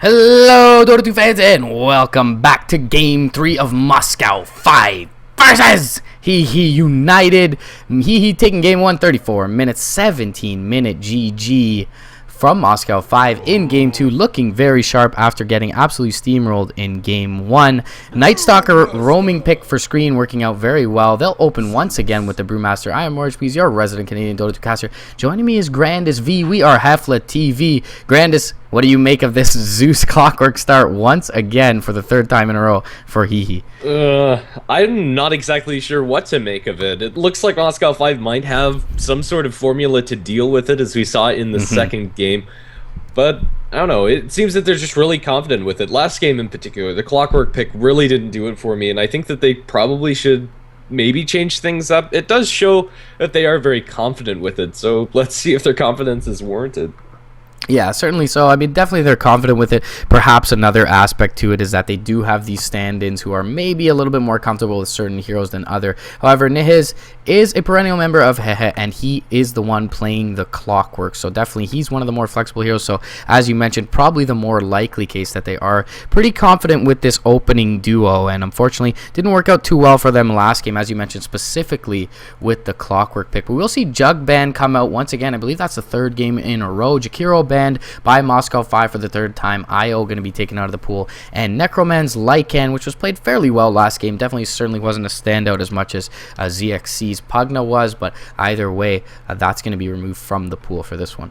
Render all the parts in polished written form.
Hello, Dota 2 fans, and welcome back to Game 3 of Moscow 5 versus Hehe United. Hehe taking Game 1, 34 minutes, 17-minute GG from Moscow 5 in Game 2, looking very sharp after getting absolutely steamrolled in Game 1. Night Stalker roaming pick for screen working out very well. They'll open once again with the Brewmaster. I am MoreRagePlz, your resident Canadian Dota 2 caster. Joining me is Grandis V. We are SLTV. Grandis, what do you make of this Zeus clockwork start once again for the third time in a row for Hehe? I'm not exactly sure what to make of it. It looks like Moscow 5 might have some sort of formula to deal with it, as we saw in the second game. But, I don't know, it seems that they're just really confident with it. Last game in particular, the clockwork pick really didn't do it for me, and I think that they probably should maybe change things up. It does show that they are very confident with it, so let's see if their confidence is warranted. Yeah, certainly so. I mean, definitely they're confident with it. Perhaps another aspect to it is that they do have these stand-ins who are maybe a little bit more comfortable with certain heroes than other. However, Nihiz is a perennial member of Hehe, and he is the one playing the clockwork. So definitely he's one of the more flexible heroes. So as you mentioned, probably the more likely case that they are pretty confident with this opening duo. And unfortunately, didn't work out too well for them last game, as you mentioned, specifically with the clockwork pick. But we'll see Jug Band come out once again. I believe that's the third game in a row. Jakiro banned by Moscow 5 for the third time. IO going to be taken out of the pool, and Necroman's Lycan, which was played fairly well last game, certainly wasn't a standout as much as ZXC's Pugna was, but either way, that's going to be removed from the pool for this one.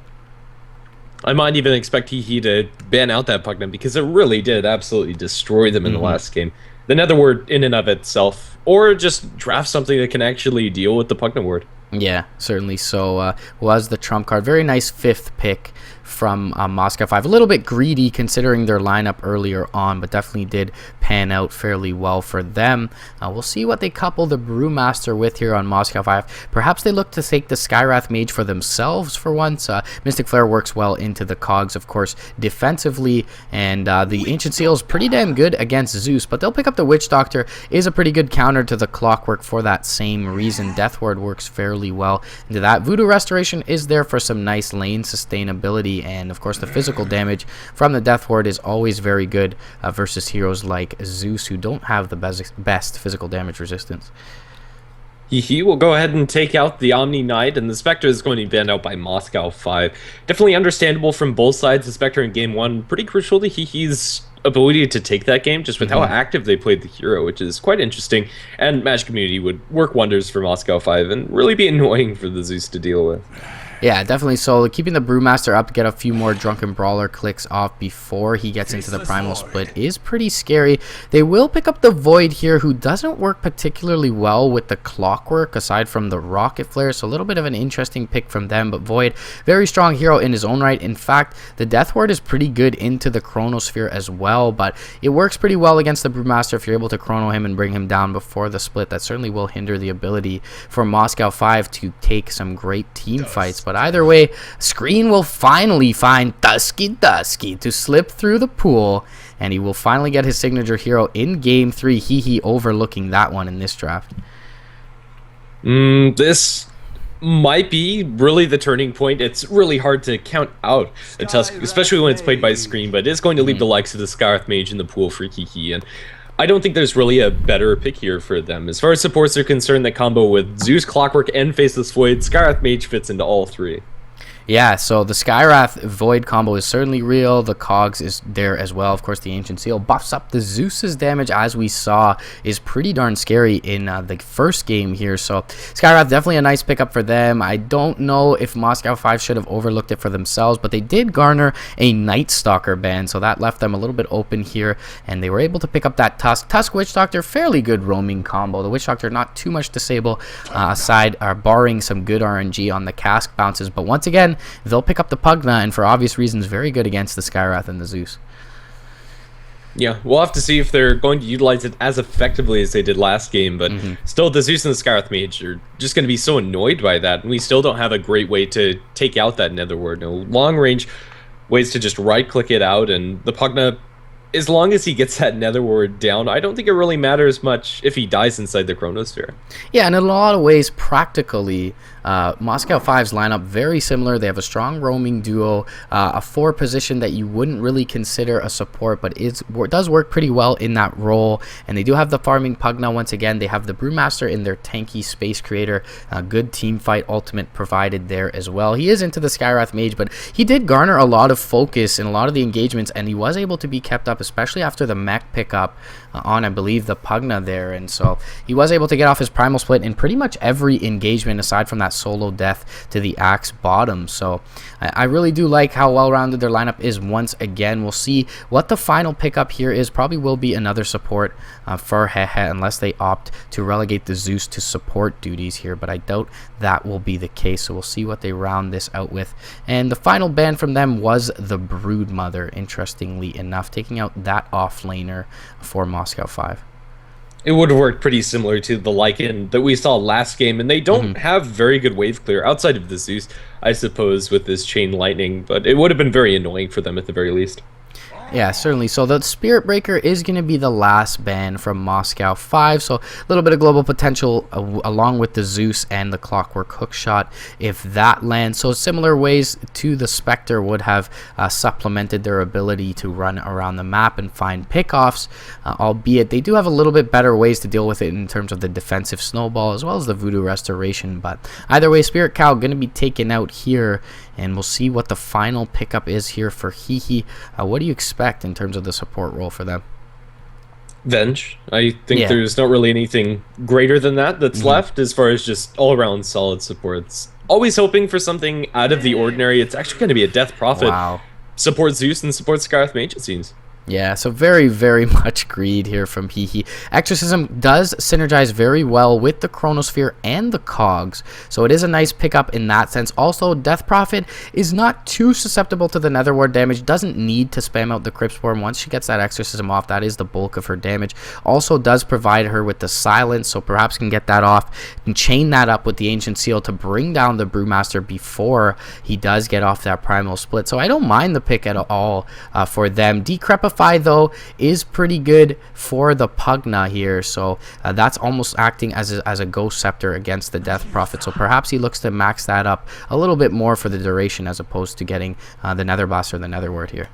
I might even expect Hehe to ban out that Pugna, because it really did absolutely destroy them in the last game. The Nether Ward in and of itself, or just draft something that can actually deal with the Pugna Ward. Yeah, certainly so. Was the trump card. Very nice fifth pick from Moscow 5. A little bit greedy considering their lineup earlier on, but definitely did pan out fairly well for them. We'll see what they couple the Brewmaster with here on Moscow 5. Perhaps they look to take the Skywrath Mage for themselves for once. Mystic Flare works well into the cogs, of course, defensively, and the Ancient Seal is pretty damn good against Zeus, but they'll pick up the Witch Doctor. Is a pretty good counter to the Clockwork for that same reason. Death Ward works fairly well into that. Voodoo Restoration is there for some nice lane sustainability, and of course the physical damage from the Death Ward is always very good versus heroes like Zeus, who don't have the best physical damage resistance. Hehe will go ahead and take out the Omni Knight, and the Spectre is going to be banned out by Moscow 5. Definitely understandable from both sides. The Spectre in game 1, pretty crucial to Hehe's ability to take that game, just with how active they played the hero, which is quite interesting. And Match Community would work wonders for Moscow 5 and really be annoying for the Zeus to deal with. Yeah, definitely so. Keeping the Brewmaster up to get a few more Drunken Brawler clicks off before he gets into the Primal Split is pretty scary. They will pick up the Void here, who doesn't work particularly well with the Clockwork aside from the Rocket Flare, so a little bit of an interesting pick from them. But Void, very strong hero in his own right. In fact, the Death Ward is pretty good into the Chronosphere as well, but it works pretty well against the Brewmaster if you're able to chrono him and bring him down before the split. That certainly will hinder the ability for Moscow 5 to take some great team fights. But either way, Screen will finally find Dusky to slip through the pool, and he will finally get his signature hero in Game 3. Hehe overlooking that one in this draft. This might be really the turning point. It's really hard to count out a Tusk, especially when it's played by Screen, but it is going to leave the likes of the Skywrath Mage in the pool for Hehe, and I don't think there's really a better pick here for them. As far as supports are concerned, the combo with Zeus, Clockwork, and Faceless Void, Skywrath Mage fits into all three. Yeah, so the Skywrath Void combo is certainly real. The Cogs is there as well. Of course, the Ancient Seal buffs up the Zeus's damage, as we saw, is pretty darn scary in the first game here. So Skywrath, definitely a nice pickup for them. I don't know if Moscow 5 should have overlooked it for themselves, but they did garner a Night Stalker ban, so that left them a little bit open here, and they were able to pick up that Tusk Witch Doctor, fairly good roaming combo. The Witch Doctor not too much disable, barring some good RNG on the cask bounces, but once again, they'll pick up the Pugna, and for obvious reasons, very good against the Skywrath and the Zeus. Yeah, we'll have to see if they're going to utilize it as effectively as they did last game, but still, the Zeus and the Skywrath Mage are just going to be so annoyed by that, and we still don't have a great way to take out that Nether Ward. No long-range ways to just right-click it out, and the Pugna as long as he gets that Nether Ward down, I don't think it really matters much if he dies inside the Chronosphere. Yeah, and in a lot of ways, practically, Moscow 5's lineup very similar. They have a strong roaming duo, a 4 position that you wouldn't really consider a support, but does work pretty well in that role. And they do have the farming Pugna once again. They have the Brewmaster in their tanky Space Creator. Good team fight ultimate provided there as well. He is into the Skywrath Mage, but he did garner a lot of focus in a lot of the engagements, and he was able to be kept up, especially after the mech pickup on, I believe, the Pugna there. And so he was able to get off his Primal Split in pretty much every engagement aside from that solo death to the Axe bottom. So I really do like how well-rounded their lineup is once again. We'll see what the final pickup here is. Probably will be another support for hehe, unless they opt to relegate the Zeus to support duties here, but I doubt that will be the case. So we'll see what they round this out with. And the final ban from them was the Broodmother, interestingly enough, taking out that offlaner for Moscow 5. It would have worked pretty similar to the Lycan that we saw last game, and they don't have very good wave clear outside of the Zeus, I suppose, with this Chain Lightning, but it would have been very annoying for them at the very least. Yeah, certainly. So the Spirit Breaker is going to be the last ban from Moscow 5. So a little bit of global potential along with the Zeus and the Clockwork Hookshot if that lands. So similar ways to the Spectre would have supplemented their ability to run around the map and find pickoffs, albeit they do have a little bit better ways to deal with it in terms of the defensive snowball as well as the Voodoo Restoration. But either way, Spirit Cow going to be taken out here, and we'll see what the final pickup is here for hehe. What do you expect in terms of the support role for them? Venge. I think there's not really anything greater than that's left as far as just all-around solid supports. Always hoping for something out of the ordinary. It's actually going to be a Death Prophet. Wow. Support Zeus and support Skywrath Mage, it seems. Yeah, so very, very much greed here from hehe. Exorcism does synergize very well with the Chronosphere and the Cogs, so it is a nice pickup in that sense. Also, Death Prophet is not too susceptible to the Nether Ward damage, doesn't need to spam out the Cryptspore. Once she gets that Exorcism off, that is the bulk of her damage. Also does provide her with the Silence, so perhaps can get that off and chain that up with the Ancient Seal to bring down the Brewmaster before he does get off that Primal Split. So I don't mind the pick at all for them. Decrepify, though, is pretty good for the Pugna here, so that's almost acting as a Ghost Scepter against the Death Prophet, so perhaps he looks to max that up a little bit more for the duration as opposed to getting the Nether Blast or the Nether Ward here.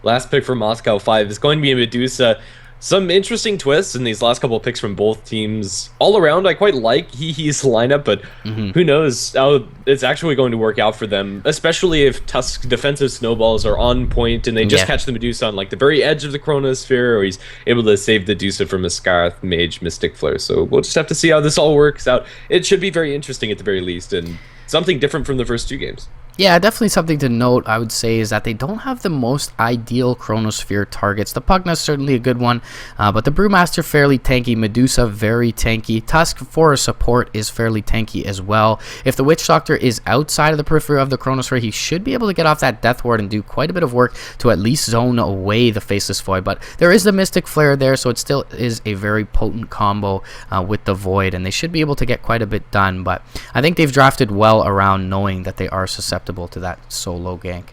Last pick for Moscow 5 is going to be a Medusa. Some interesting twists in these last couple of picks from both teams. All around, I quite like hehe's lineup, but who knows how it's actually going to work out for them, especially if Tusk's defensive snowballs are on point and they just catch the Medusa on like the very edge of the Chronosphere, or he's able to save the Medusa from a Skywrath Mage Mystic Flare. So we'll just have to see how this all works out. It should be very interesting at the very least, and something different from the first 2 games. Yeah, definitely something to note, I would say, is that they don't have the most ideal Chronosphere targets. The Pugna is certainly a good one, but the Brewmaster fairly tanky, Medusa very tanky, Tusk for a support is fairly tanky as well. If the Witch Doctor is outside of the periphery of the Chronosphere, he should be able to get off that Death Ward and do quite a bit of work to at least zone away the Faceless Void, but there is the Mystic Flare there, so it still is a very potent combo with the Void, and they should be able to get quite a bit done, but I think they've drafted well around knowing that they are susceptible to that solo gank.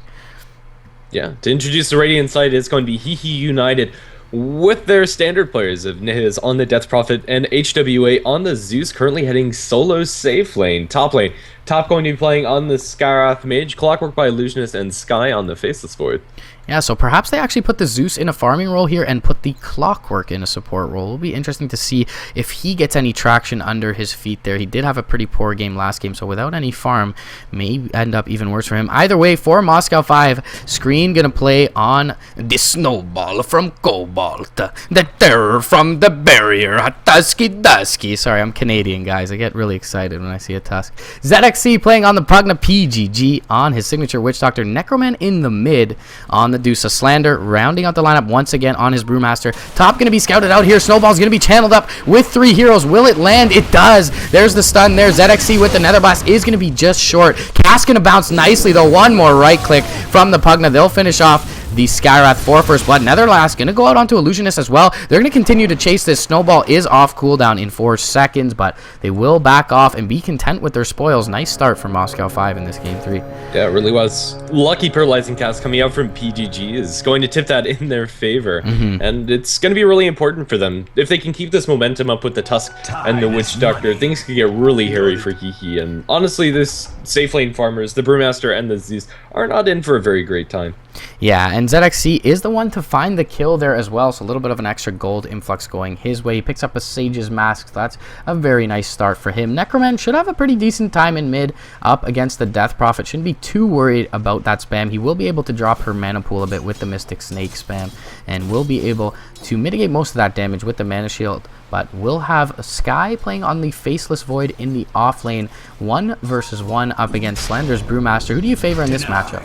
Yeah, to introduce the Radiant side, it's going to be hehe United with their standard players of Nihiz on the Death Prophet and HWA on the Zeus, currently heading solo safe lane. Top lane, Top going to be playing on the Skywrath Mage, Clockwork by Illusionist, and Sky on the Faceless Void. Yeah, so perhaps they actually put the Zeus in a farming role here and put the Clockwork in a support role. It'll be interesting to see if he gets any traction under his feet there. He did have a pretty poor game last game, so without any farm, may end up even worse for him. Either way, for Moscow 5, Screen gonna play on the Snowball from Cobalt, the Terror from the Barrier, a Dusky. Sorry, I'm Canadian, guys. I get really excited when I see a Tusk. ZXC playing on the Pugna PGG on his signature Witch Doctor, Necroman in the mid on the Deuce of Slander, rounding out the lineup once again on his Brewmaster. Top going to be scouted out here. Snowball's going to be channeled up with 3 heroes. Will it land? It does. There's the stun there. ZXC with the Nether Blast is going to be just short. Cast going to bounce nicely, though. One more right click from the Pugna. They'll finish off the Skyrath for first blood. Netherlast going to go out onto Illusionist as well. They're going to continue to chase this. Snowball is off cooldown in 4 seconds, but they will back off and be content with their spoils. Nice start for Moscow 5 in this game 3. Yeah, it really was. Lucky Paralyzing Cast coming out from PGG is going to tip that in their favor, and it's going to be really important for them. If they can keep this momentum up with the Tusk and the Witch Doctor, things could get really hairy for Hehe, and honestly, this safe lane farmers, the Brewmaster and the Zeus, are not in for a very great time. Yeah, and ZXC is the one to find the kill there as well, so a little bit of an extra gold influx going his way. He picks up a Sage's Mask, so that's a very nice start for him. Necroman should have a pretty decent time in mid up against the Death Prophet. Shouldn't be too worried about that spam. He will be able to drop her mana pool a bit with the Mystic Snake spam, and will be able to mitigate most of that damage with the Mana Shield. But we'll have Sky playing on the Faceless Void in the off lane. 1 versus 1 up against Slender's Brewmaster. Who do you favor in this matchup?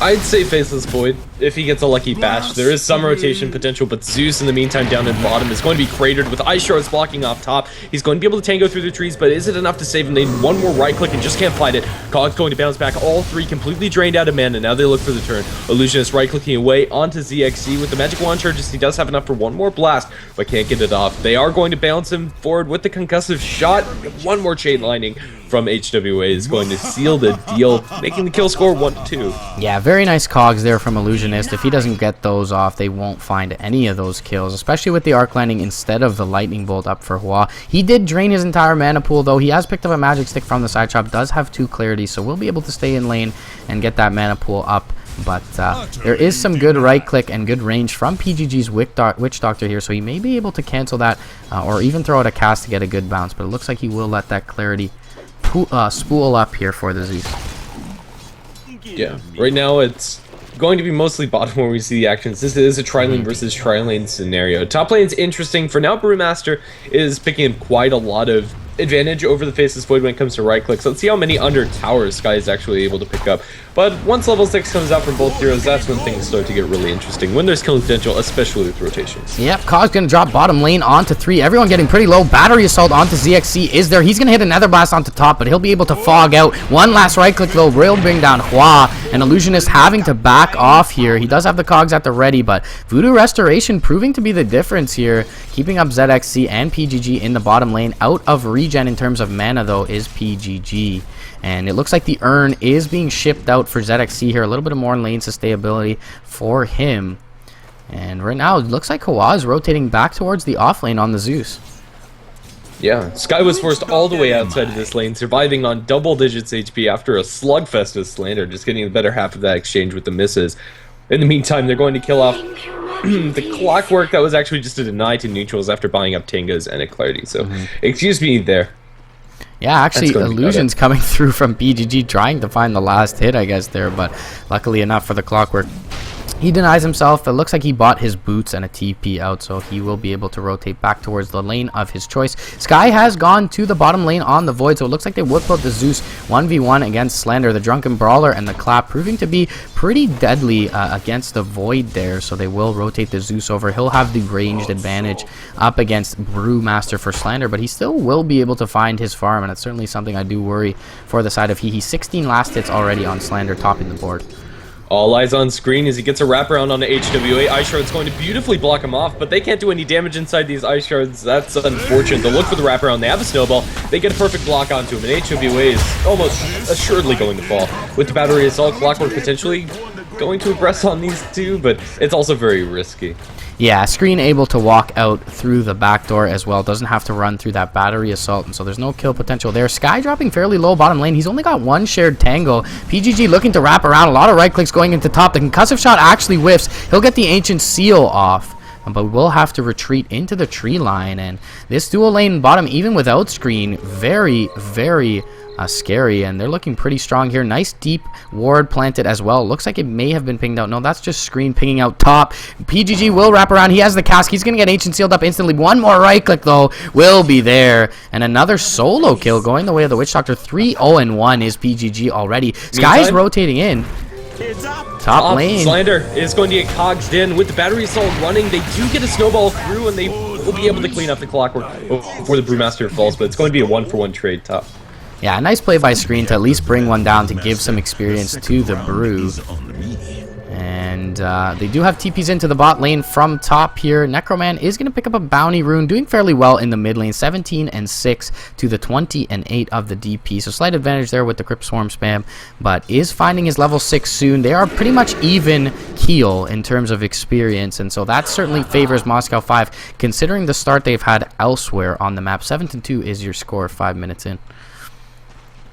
I'd say Faceless Void if he gets a lucky bash. There is some rotation potential, but Zeus in the meantime down in bottom is going to be cratered with Ice Shards blocking off top. He's going to be able to tango through the trees, but is it enough to save him? They need one more right click and just can't find it. Cog's going to bounce back. All 3 completely drained out of mana. Now they look for the turn. Illusionist right clicking away onto ZXC with the magic wand charges. He does have enough for one more blast, but can't get it off. They are going to bounce him forward with the concussive shot. One more chain lightning from HWA is going to seal the deal, making the kill score 1-2. Yeah, very nice cogs there from Illusionist. If he doesn't get those off, they won't find any of those kills, especially with the arc landing instead of the lightning bolt up for Hua. He did drain his entire mana pool, though. He has picked up a magic stick from the side chop, does have 2 clarity, so we'll be able to stay in lane and get that mana pool up. But there is some good right click and good range from PGG's Witch Doctor here, so he may be able to cancel that or even throw out a cast to get a good bounce, but it looks like he will let that clarity spool up here for the Zeus. Yeah, right now it's going to be mostly bottom where we see the actions. This is a tri-lane versus tri-lane scenario. Top lane's interesting. For now, Brewmaster is picking up quite a lot of advantage over the Faceless Void when it comes to right clicks. Let's see how many under towers Sky is actually able to pick up. But once level 6 comes out from both heroes, that's when things start to get really interesting, when there's killing potential, especially with rotations. Yep, Cog's going to drop bottom lane onto 3. Everyone getting pretty low. Battery Assault onto ZXC is there. He's going to hit another blast onto top, but he'll be able to fog out. One last right click, though, will bring down Hua. And Illusionist having to back off here. He does have the Cogs at the ready, but Voodoo Restoration proving to be the difference here. Keeping up ZXC and PGG in the bottom lane. Out of regen in terms of mana, though, is PGG. And it looks like the urn is being shipped out for ZXC here. A little bit more lane sustainability for him. And right now, it looks like Hua is rotating back towards the off lane on the Zeus. Yeah, Sky was forced all the way outside of this lane, surviving on double digits HP after a slugfest with Slander, just getting the better half of that exchange with the misses. In the meantime, they're going to kill off the Clockwork that was actually just a deny to neutrals after buying up Tangas and a Clarity. So, excuse me there. Yeah, actually, Illusion's coming through from PGG trying to find the last hit, I guess, there. But luckily enough for the Clockwork, he denies himself. It looks like he bought his boots and a TP out, so he will be able to rotate back towards the lane of his choice. Sky has gone to the bottom lane on the Void, so it looks like they would put the Zeus 1v1 against Slander, the Drunken Brawler, and the Clap, proving to be pretty deadly against the Void there, so they will rotate the Zeus over. He'll have the ranged advantage up against Brewmaster for Slander, but he still will be able to find his farm, and it's certainly something I do worry for the side of Hehe. 16 last hits already on Slander, topping the board. All eyes on screen as he gets a wraparound on the HWA. Ice Shard's going to beautifully block him off, but they can't do any damage inside these Ice Shards. That's unfortunate. They'll look for the wraparound. They have a snowball. They get a perfect block onto him, and HWA is almost assuredly going to fall. With the Battery Assault, Clockwork potentially going to aggress on these two, but it's also very risky. Yeah, Screen able to walk out through the back door as well. Doesn't have to run through that Battery Assault, and so there's no kill potential there. Sky dropping fairly low bottom lane. He's only got 1 shared tango. PGG looking to wrap around. A lot of right clicks going into top. The concussive shot actually whiffs. He'll get the Ancient Seal off, but we'll have to retreat into the tree line. And this dual lane bottom, even without Screen, very, very scary, and they're looking pretty strong here. Nice deep ward planted as well. Looks like it may have been pinged out. No, that's just Screen pinging out top. PGG will wrap around. He has the cask. He's going to get Ancient Sealed up instantly. One more right click, though, will be there. And another solo kill going the way of the Witch Doctor. 3-0-1 is PGG already. Sky's rotating in. Top lane. Slander is going to get cogged in with the Battery Assault running. They do get a snowball through, and they will be able to clean up the Clockwork before the Brewmaster falls, but it's going to be a 1-for-1 trade top. Yeah, a nice play by Screen to at least bring one down to give some experience to the Brew. And they do have TPs into the bot lane from top here. Necroman is going to pick up a bounty rune, doing fairly well in the mid lane. 17 and 6 to the 20 and 8 of the DP. So slight advantage there with the Crypt Swarm spam, but is finding his level 6 soon. They are pretty much even keel in terms of experience, and so that certainly favors Moscow 5, considering the start they've had elsewhere on the map. 7-2 is your score 5 minutes in.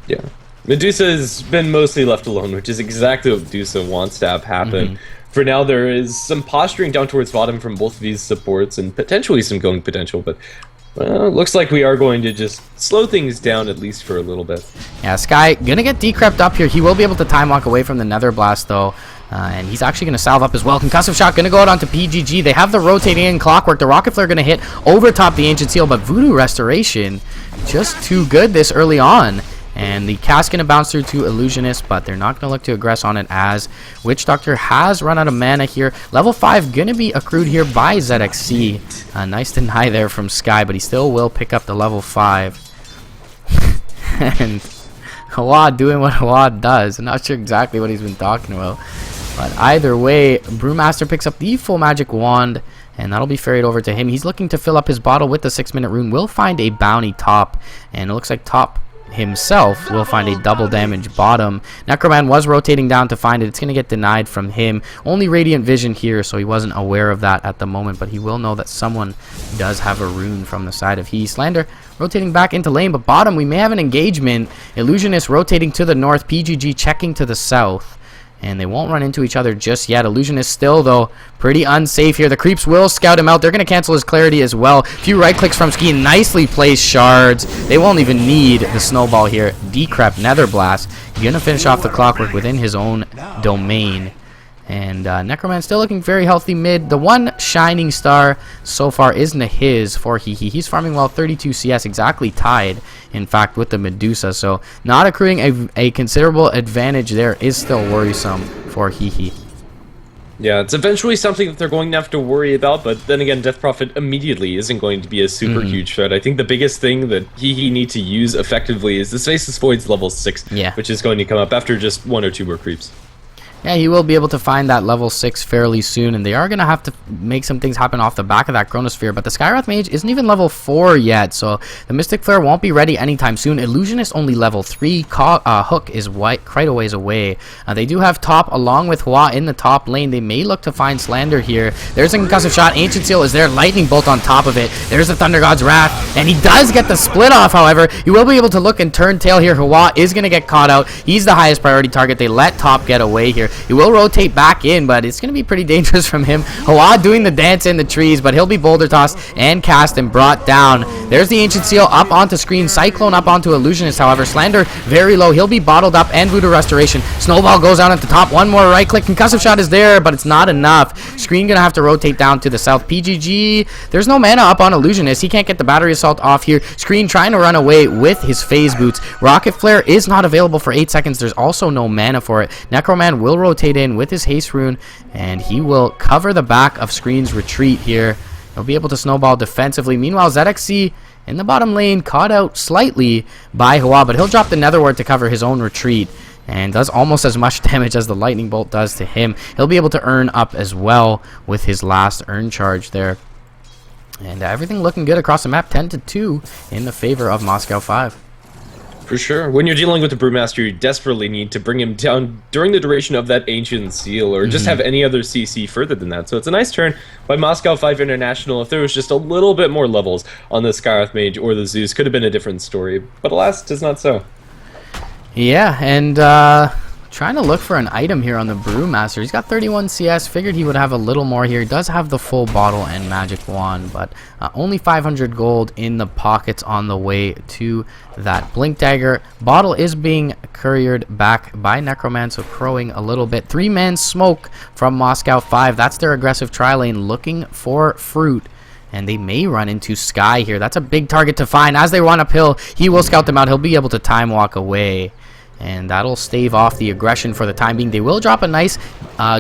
Yeah. Medusa has been mostly left alone, which is exactly what Medusa wants to have happen. For now, there is some posturing down towards bottom from both of these supports, and potentially some going potential, but well, looks like we are going to just slow things down at least for a little bit. Yeah, Sky gonna get decrept up here. He will be able to time walk away from the Nether Blast though. And he's actually going to salve up as well. Concussive Shot going to go out onto PGG. They have the rotating in Clockwork. The Rocket Flare going to hit over top the Ancient Seal, but Voodoo Restoration just too good this early on. And the cast going to bounce through to Illusionist, but they're not going to look to aggress on it as Witch Doctor has run out of mana here. Level 5 going to be accrued here by ZXC. Nice deny there from Sky, but he still will pick up the level 5. And Hawad doing what Hawad does. I'm not sure exactly what he's been talking about. But either way, Brewmaster picks up the full magic wand, and that'll be ferried over to him. He's looking to fill up his bottle with the 6-minute rune. Will find a bounty top, and it looks like top himself will find a double damage bottom. Necroman was rotating down to find it. It's going to get denied from him. Only Radiant Vision here, so he wasn't aware of that at the moment, but he will know that someone does have a rune from the side of he. Slander rotating back into lane, but bottom we may have an engagement. Illusionist rotating to the north, PGG checking to the south. And they won't run into each other just yet. Illusionist still, though, pretty unsafe here. The creeps will scout him out. They're going to cancel his clarity as well. A few right clicks from Ski. Nicely placed shards. They won't even need the snowball here. Decrep Nether Blast. Going to finish off the Clockwork within his own domain. And Necroman still looking very healthy mid. The one shining star so far is Nahiz for hehe. He's farming well, 32 CS, exactly tied, in fact, with the Medusa. So not accruing a considerable advantage there is still worrisome for hehe. Yeah, it's eventually something that they're going to have to worry about, but then again, Death Prophet immediately isn't going to be a super huge threat. I think the biggest thing that hehe need to use effectively is the Stasis Void's level 6, which is going to come up after just 1 or 2 more creeps. Yeah, he will be able to find that level 6 fairly soon, and they are going to have to make some things happen off the back of that Chronosphere, but the Skywrath Mage isn't even level 4 yet, so the Mystic Flare won't be ready anytime soon. Illusionist only level 3, Hook is quite a ways away. They do have top along with Hua in the top lane. They may look to find Slander here. There's a Concussive Shot, Ancient Seal is there, Lightning Bolt on top of it. There's the Thunder God's Wrath, and he does get the split off, however. He will be able to look and turn tail here. Hua is going to get caught out. He's the highest priority target. They let top get away here. He will rotate back in, but it's going to be pretty dangerous from him. Hawad doing the dance in the trees, but he'll be boulder tossed and cast and brought down. There's the Ancient Seal up onto Screen. Cyclone up onto Illusionist, however. Slander very low. He'll be bottled up and Voodoo Restoration. Snowball goes out at the top. One more right click. Concussive Shot is there, but it's not enough. Screen going to have to rotate down to the south. PGG, there's no mana up on Illusionist. He can't get the Battery Assault off here. Screen trying to run away with his Phase Boots. Rocket Flare is not available for 8 seconds. There's also no mana for it. Necroman will rotate in with his haste rune, and he will cover the back of Screen's retreat here. He'll be able to snowball defensively. Meanwhile, ZXC in the bottom lane caught out slightly by Hua, but he'll drop the Nether Ward to cover his own retreat and does almost as much damage as the Lightning Bolt does to him. He'll be able to earn up as well with his last earn charge there. And everything looking good across the map, 10-2 in the favor of Moscow 5. For sure. When you're dealing with the Brewmaster, you desperately need to bring him down during the duration of that Ancient Seal, or just have any other CC further than that. So it's a nice turn by Moscow 5 International. If there was just a little bit more levels on the Skywrath Mage or the Zeus, could have been a different story. But alas, 'tis not so. Yeah, and trying to look for an item here on the Brewmaster. He's got 31 CS. Figured he would have a little more here. He does have the full bottle and magic wand, but only 500 gold in the pockets on the way to that Blink Dagger. Bottle is being couriered back by Necroman, so crowing a little bit. 3-man smoke from Moscow 5. That's their aggressive tri-lane looking for fruit. And they may run into Sky here. That's a big target to find. As they run uphill, he will scout them out. He'll be able to time walk away. And that'll stave off the aggression for the time being. They will drop a nice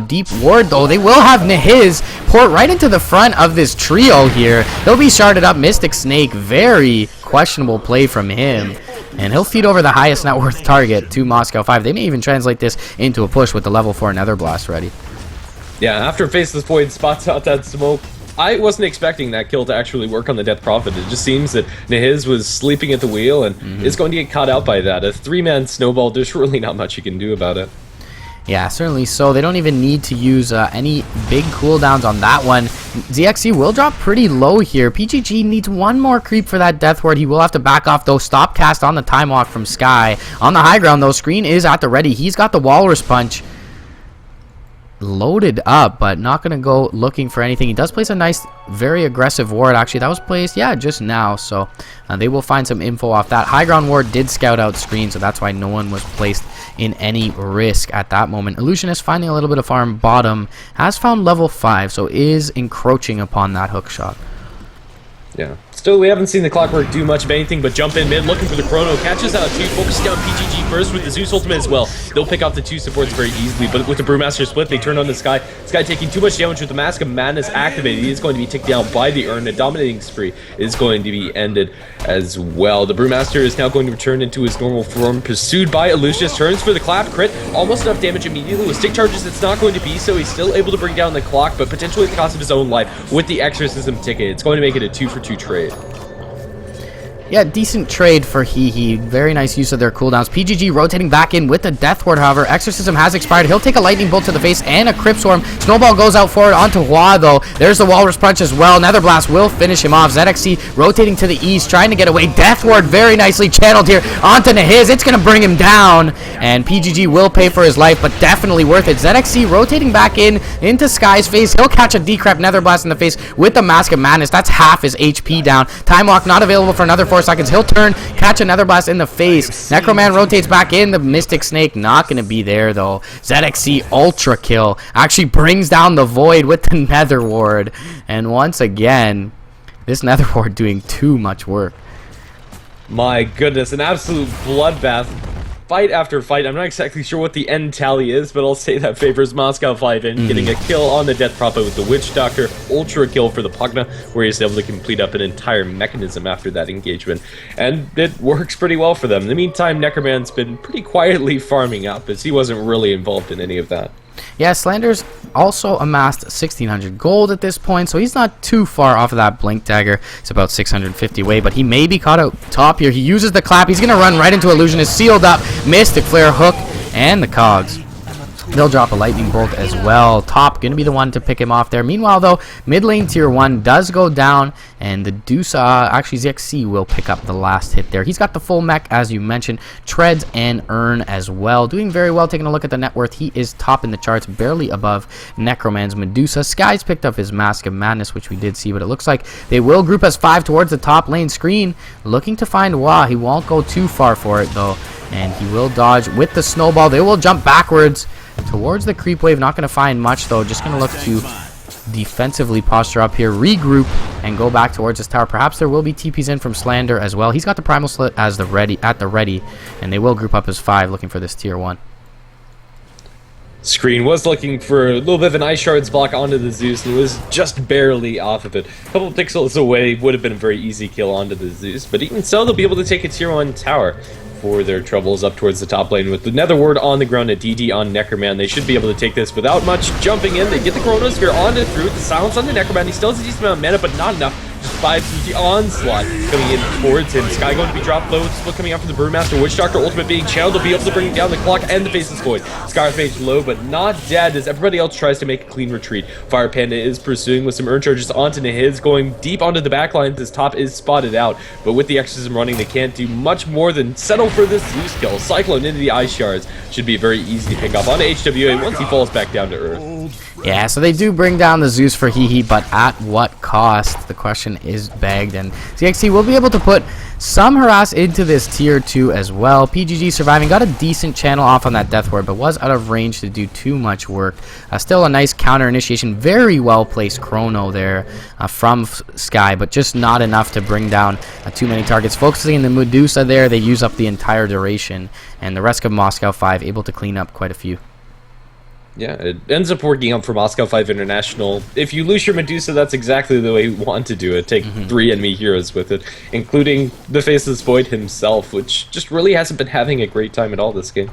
deep ward, though. They will have Nahiz port right into the front of this trio here. He'll be sharded up. Mystic Snake, very questionable play from him. And he'll feed over the highest net worth target to Moscow 5. They may even translate this into a push with the level 4 Nether Blast ready. Yeah, after Faceless Void spots out that smoke, I wasn't expecting that kill to actually work on the Death Prophet. It just seems that nehe was sleeping at the wheel and is going to get caught out by that. A 3-man snowball, there's really not much you can do about it. Yeah, certainly so. They don't even need to use any big cooldowns on that one. ZXC will drop pretty low here. PGG needs one more creep for that Death Ward. He will have to back off, though. Stop cast on the Time Walk from Sky. On the high ground, though, Screen is at the ready. He's got the Walrus Punch loaded up, but not going to go looking for anything. He does place a nice, very aggressive ward. Actually, that was placed, yeah, just now. So they will find some info off that. High ground ward did scout out Screen, so that's why no one was placed in any risk at that moment. Illusionist finding a little bit of farm bottom. Has found level 5, so is encroaching upon that hook shot. Yeah. Still, we haven't seen the Clockwork do much of anything but jump in mid, looking for the Chrono. Catches out 2, focusing down PGG first with the Zeus ultimate as well. They'll pick off the 2 supports very easily, but with the Brewmaster split, they turn on the Sky. Sky taking too much damage with the Mask of Madness activated. He is going to be ticked down by the Urn. A dominating spree is going to be ended as well. The Brewmaster is now going to return into his normal form, pursued by Illusionist. Turns for the clap crit. Almost enough damage immediately. With stick charges, it's not going to be so. He's still able to bring down the clock, but potentially at the cost of his own life with the Exorcism ticket. It's going to make it a 2-for-2 trade. Yeah, decent trade for hehe. Very nice use of their cooldowns. PGG rotating back in with the Death Ward, however. Exorcism has expired. He'll take a Lightning Bolt to the face and a Crypt Swarm. Snowball goes out forward onto Hua, though. There's the Walrus Punch as well. Nether Blast will finish him off. ZXC rotating to the east, trying to get away. Death Ward very nicely channeled here onto nehe. It's going to bring him down, and PGG will pay for his life, but definitely worth it. ZXC rotating back in into Sky's face. He'll catch a Decrep Nether Blast in the face with the Mask of Madness. That's half his HP down. Time Walk not available for another 4 seconds. He'll turn, catch another blast in the face. Necroman rotates back in. The Mystic Snake not going to be there, though. ZXC Ultra Kill actually brings down the Void with the Nether Ward. And once again, this Nether Ward doing too much work. My goodness, an absolute bloodbath. Fight after fight. I'm not exactly sure what the end tally is, but I'll say that favors Moscow 5 in getting a kill on the Death Prophet with the Witch Doctor, ultra kill for the Pugna, where he's able to complete up an entire mechanism after that engagement. And it works pretty well for them. In the meantime, Necroman's been pretty quietly farming up, as he wasn't really involved in any of that. Yeah, Slander's also amassed 1,600 gold at this point, so he's not too far off of that Blink Dagger. It's about 650 away, but he may be caught out top here. He uses the clap. He's going to run right into Illusionist, sealed up, Mystic Flare, Hook, and the Cogs. They'll drop a Lightning Bolt as well. Top going to be the one to pick him off there. Meanwhile, though, mid lane tier 1 does go down, and the Deuce, actually ZXC will pick up the last hit there. He's got the full mech, as you mentioned, Treads and Urn as well. Doing very well. Taking a look at the net worth, he is top in the charts, barely above Necroman's Medusa. Sky's picked up his Mask of Madness, which we did see, but it looks like they will group as 5 towards the top lane. Screen looking to find Hua. He won't go too far for it, though, and he will dodge with the Snowball. They will jump backwards towards the creep wave. Not going to find much, though. Just going to look to defensively posture up here, regroup, and go back towards this tower. Perhaps there will be TPs in from Slander as well. He's got the Primal Slit as at the ready, and they will group up as 5 looking for this tier 1. Screen was looking for a little bit of an Ice Shards block onto the Zeus, and was just barely off of it. A couple of pixels away would have been a very easy kill onto the Zeus, but even so, they'll be able to take a tier 1 tower for their troubles up towards the top lane. With the Nether Ward on the ground, a DD on Necroman, they should be able to take this without much jumping in. They get the Chronosphere onto through the silence on the Necroman. He still has a decent amount of mana, but not enough. Just 5 through the onslaught coming in towards him. Sky going to be dropped low. Split coming out from the Brewmaster. Witch Doctor ultimate being channeled to be able to bring down the clock and the Faceless Void. Scar's Mage low, but not dead as everybody else tries to make a clean retreat. Fire Panda is pursuing with some Urn Charges onto nehe, going deep onto the backline. This top is spotted out, but with the Exorcism running, they can't do much more than settle for this Zeus kill. Cyclone into the Ice Shards should be very easy to pick up on HWA once he falls back down to Earth. Yeah, so they do bring down the Zeus for hehe, but at what cost? The question is begged, and ZXC will be able to put some harass into this tier 2 as well. PGG surviving, got a decent channel off on that Death Ward, but was out of range to do too much work. Still a nice counter initiation, very well placed Chrono there from Sky, but just not enough to bring down too many targets. Focusing in the Medusa there, they use up the entire duration, and the rest of Moscow 5 able to clean up quite a few. Yeah, it ends up working out for Moscow 5 International. If you lose your Medusa, that's exactly the way you want to do it. Take 3 enemy heroes with it, including the Faceless Void himself, which just really hasn't been having a great time at all this game.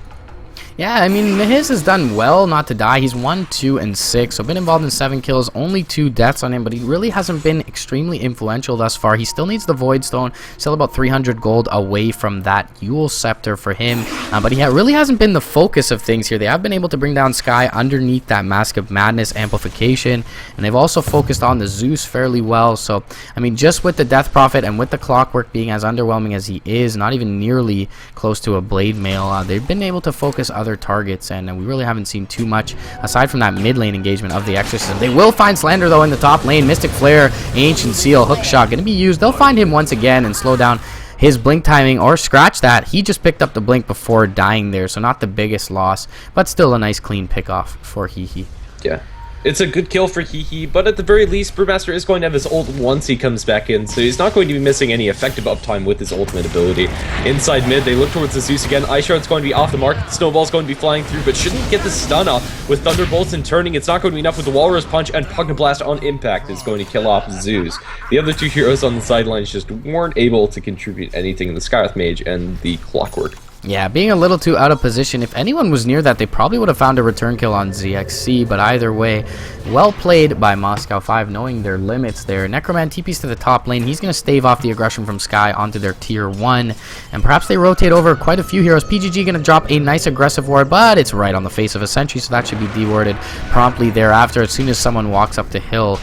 Yeah, I mean, his has done well not to die. He's 1, 2, and 6, so been involved in 7 kills, only 2 deaths on him, but he really hasn't been extremely influential thus far. He still needs the Void Stone, still about 300 gold away from that Yule Scepter for him, but he really hasn't been the focus of things here. They have been able to bring down Sky underneath that Mask of Madness amplification, and they've also focused on the Zeus fairly well. So, I mean, just with the Death Prophet and with the Clockwork being as underwhelming as he is, not even nearly close to a Blade Mail, they've been able to focus other targets, and we really haven't seen too much aside from that mid lane engagement of the Exorcism. They will find Slander though in the top lane. Mystic Flare, Ancient Seal, Hook Shot going to be used. They'll find him once again and slow down his blink timing, or scratch that. He just picked up the blink before dying there, so not the biggest loss, but still a nice clean pick off for hehe. Yeah. It's a good kill for hehe, but at the very least, Brewmaster is going to have his ult once he comes back in, so he's not going to be missing any effective uptime with his ultimate ability. Inside mid, they look towards the Zeus again. Ice Shard's going to be off the mark. Snowball's going to be flying through, but shouldn't get the stun off. With Thunderbolts and turning, it's not going to be enough with the Walrus Punch, and Pugna Blast on impact is going to kill off Zeus. The other 2 heroes on the sidelines just weren't able to contribute anything in the Skywrath Mage and the Clockwork. Yeah, being a little too out of position. If anyone was near that, they probably would have found a return kill on ZXC, but either way, well played by Moscow 5, knowing their limits there. Necroman TPs to the top lane. He's going to stave off the aggression from Sky onto their tier 1, and perhaps they rotate over quite a few heroes. PGG going to drop a nice aggressive ward, but it's right on the face of a sentry, so that should be dewarded promptly thereafter. As soon as someone walks up the hill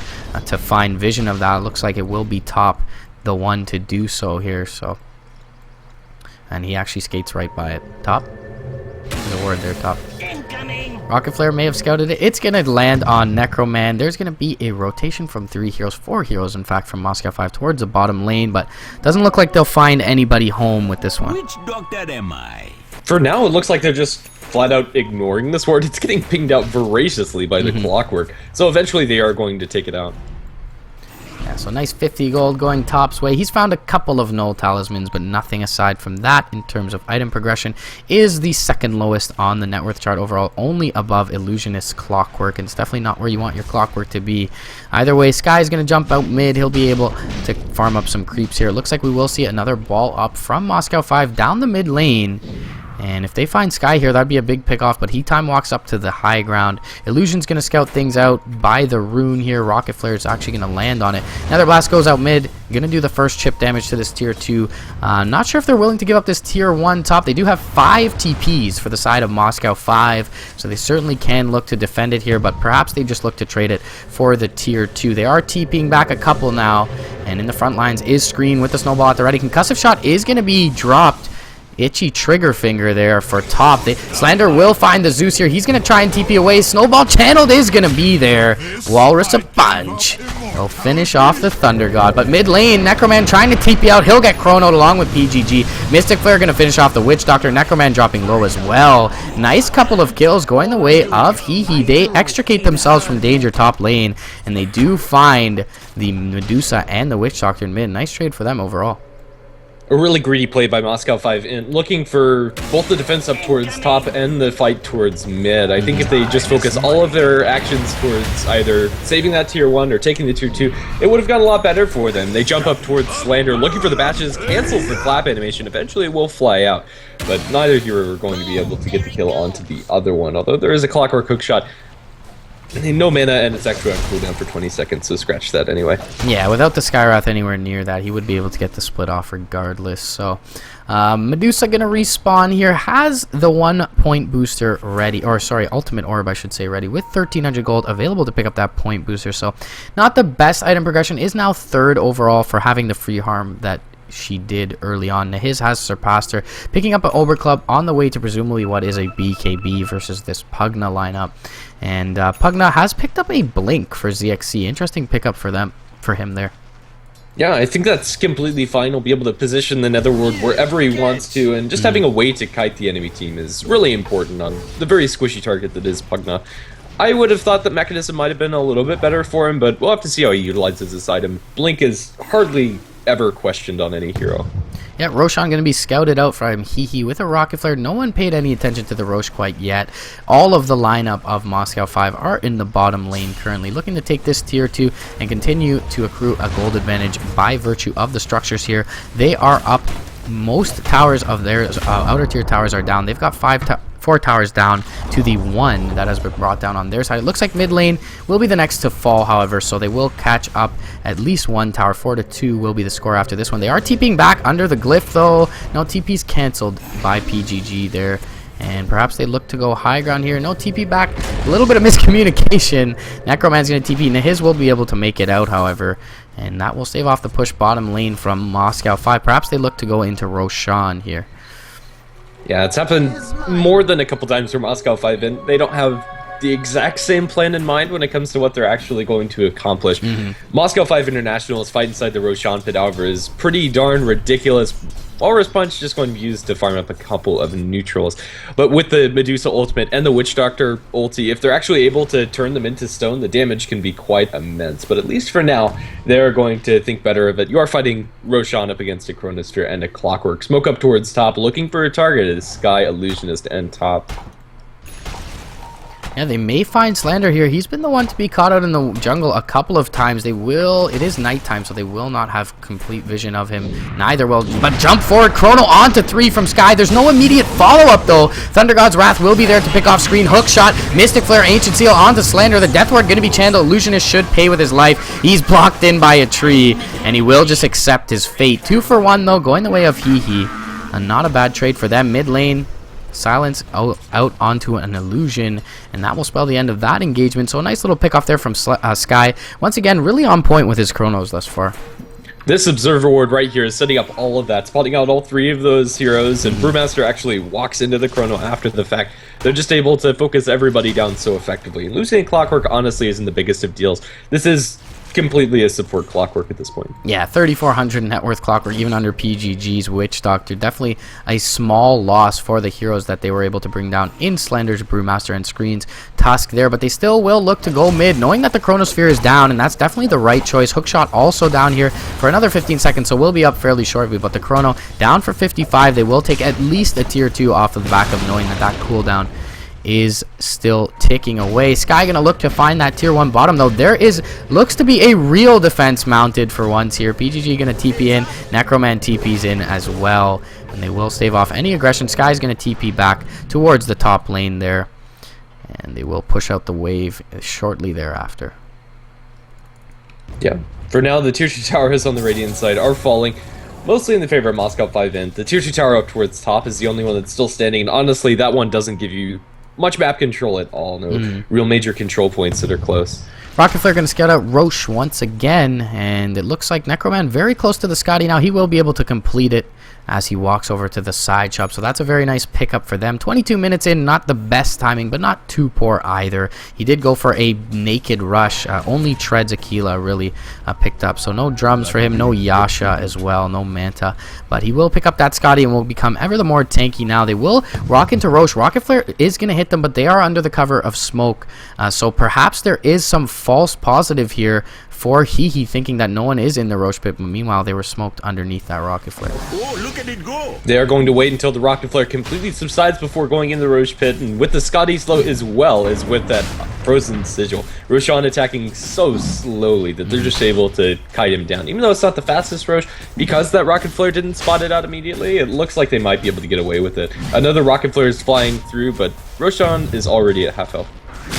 to find vision of that, it looks like it will be Top the one to do so here, so... And he actually skates right by it. Top. There's a word there, Top. Incoming. Rocket Flare may have scouted it. It's going to land on Necroman. There's going to be a rotation from 3 heroes, 4 heroes, in fact, from Moscow 5 towards the bottom lane. But doesn't look like they'll find anybody home with this one. Which doctor am I? For now, it looks like they're just flat out ignoring this ward. It's getting pinged out voraciously by the Clockwork. So eventually they are going to take it out. Yeah, so nice 50 gold going Top's way. He's found a couple of null talismans, but nothing aside from that in terms of item progression. Is the second lowest on the net worth chart overall, only above Illusionist's Clockwork, and it's definitely not where you want your Clockwork to be. Either way, Sky's going to jump out mid. He'll be able to farm up some creeps here. It looks like we will see another ball up from Moscow 5 down the mid lane. And if they find Sky here, that'd be a big pick off, but he time walks up to the high ground. Illusion's going to scout things out by the rune here. Rocket Flare is actually going to land on it. Nether Blast goes out mid. Going to do the first chip damage to this tier 2. Not sure if they're willing to give up this tier 1 top. They do have 5 TPs for the side of Moscow 5, so they certainly can look to defend it here, but perhaps they just look to trade it for the tier 2. They are TPing back a couple now, and in the front lines is Screen with the snowball at the ready. Concussive Shot is going to be dropped. Itchy trigger finger there for Top. Slander will find the Zeus here. He's going to try and TP away. Snowball channeled is going to be there. Walrus a bunch. He'll finish off the Thunder God. But mid lane, Necroman trying to TP out. He'll get chronoed along with PGG. Mystic Flare going to finish off the Witch Doctor. Necroman dropping low as well. Nice couple of kills going the way of hehe. They extricate themselves from danger top lane. And they do find the Medusa and the Witch Doctor in mid. Nice trade for them overall. A really greedy play by Moscow 5 in looking for both the defense up towards top and the fight towards mid. I think if they just focus all of their actions towards either saving that tier 1 or taking the tier 2, it would have gone a lot better for them. They jump up towards Slander, looking for the batches, cancels the clap animation. Eventually it will fly out, but neither hero are going to be able to get the kill onto the other one, although there is a Clockwork hook shot. No mana, and it's actually on cooldown for 20 seconds, so scratch that anyway. Yeah, without the Skywrath anywhere near that, he would be able to get the split off regardless. So, Medusa going to respawn here. Has the 1 point booster ready, or sorry, ultimate orb I should say ready, with 1300 gold available to pick up that point booster. So, not the best item progression, is now 3rd overall for having the free harm that she did early on. His has surpassed her, picking up an Ober Club on the way to presumably what is a BKB versus this Pugna lineup. And Pugna has picked up a Blink for ZXC. Interesting pickup for him there. Yeah, I think that's completely fine. He'll be able to position the Netherworld wherever he wants to, and just having a way to kite the enemy team is really important on the very squishy target that is Pugna. I would have thought that Mechanism might have been a little bit better for him, but we'll have to see how he utilizes this item. Blink is hardly ever questioned on any hero. Yeah, Roshan going to be scouted out from Hehe with a rocket flare. No one paid any attention to the Rosh quite yet. All of the lineup of Moscow 5 are in the bottom lane currently, looking to take this tier 2 and continue to accrue a gold advantage by virtue of the structures here. They are up. Most towers of their outer tier towers are down. They've got 4 towers down to the 1 that has been brought down on their side. It looks like mid lane will be the next to fall, however, so they will catch up at least 1 tower. 4-2 will be the score after this one. They are TPing back under the glyph, though. No, TP's canceled by PGG there. And perhaps they look to go high ground here. No TP back. A little bit of miscommunication. Necroman's going to TP. His will be able to make it out, however. And that will save off the push bottom lane from Moscow 5. Perhaps they look to go into Roshan here. Yeah, it's happened more than a couple times for Moscow 5, and they don't have the exact same plan in mind when it comes to what they're actually going to accomplish. Moscow 5 International's fight inside the Roshan pit, however, is pretty darn ridiculous. Walrus Punch just going to be used to farm up a couple of neutrals. But with the Medusa ultimate and the Witch Doctor ulti, if they're actually able to turn them into stone, the damage can be quite immense. But at least for now, they're going to think better of it. You are fighting Roshan up against a Chronosphere and a Clockwork. Smoke up towards top, looking for a target is Sky Illusionist and top. Yeah, they may find Slander here. He's been the one to be caught out in the jungle a couple of times. They will, it is nighttime, so they will not have complete vision of him. Neither will, but jump forward, Chrono onto 3 from Sky. There's no immediate follow-up, though. Thunder God's Wrath will be there to pick off screen. Hook shot, Mystic Flare, Ancient Seal onto Slander. The Death Ward going to be channeled. Illusionist should pay with his life. He's blocked in by a tree, and he will just accept his fate. 2 for 1, though, going the way of Hehe. Not a bad trade for them. Mid lane, silence out onto an illusion, and that will spell the end of that engagement. So a nice little pick off there from Sky. Once again, really on point with his chronos thus far. This Observer Ward right here is setting up all of that, spotting out all 3 of those heroes, and Brewmaster actually walks into the chrono after the fact. They're just able to focus everybody down so effectively. Losing Clockwork honestly isn't the biggest of deals. This is completely a support Clockwork at this point. Yeah, 3,400 net worth Clockwork, even under PGG's Witch Doctor. Definitely a small loss for the heroes that they were able to bring down in Slender's Brewmaster and Screen's Tusk there, but they still will look to go mid, knowing that the Chronosphere is down, and that's definitely the right choice. Hookshot also down here for another 15 seconds, so we'll be up fairly shortly, but the Chrono down for 55. They will take at least a tier 2 off of the back of knowing that that cooldown is still ticking away. Sky gonna look to find that tier 1 bottom, though. There is looks to be a real defense mounted for once here. PGG gonna TP in, Necroman TP's in as well, and they will stave off any aggression. Sky's gonna TP back towards the top lane there, and they will push out the wave shortly thereafter. Yeah, for now the tier 2 towers on the Radiant side are falling, mostly in the favor of Moscow 5-int. The tier 2 tower up towards top is the only one that's still standing, and honestly that one doesn't give you much map control at all. No real major control points that are close. Rocket Flare going to scout out Roche once again, and it looks like Necroman very close to the Scotty now. He will be able to complete it as he walks over to the side shop, so that's a very nice pickup for them. 22 minutes in, not the best timing, but not too poor either. He did go for a naked rush, only Treads Aquila really picked up, so no drums for him, no Yasha as well, no Manta, but he will pick up that Scotty and will become ever the more tanky now. They will rock into Roche. Rocket Flare is going to hit them, but they are under the cover of smoke, so perhaps there is some false positive here for Hehe, thinking that no one is in the Roche pit, but meanwhile they were smoked underneath that Rocket Flare. Oh, look at it go! They are going to wait until the Rocket Flare completely subsides before going in the Roche pit, and with the Scotty slow as well as with that Frozen Sigil, Roshan attacking so slowly that they're just able to kite him down. Even though it's not the fastest Roche, because that Rocket Flare didn't spot it out immediately, it looks like they might be able to get away with it. Another Rocket Flare is flying through, but Roshan is already at half health.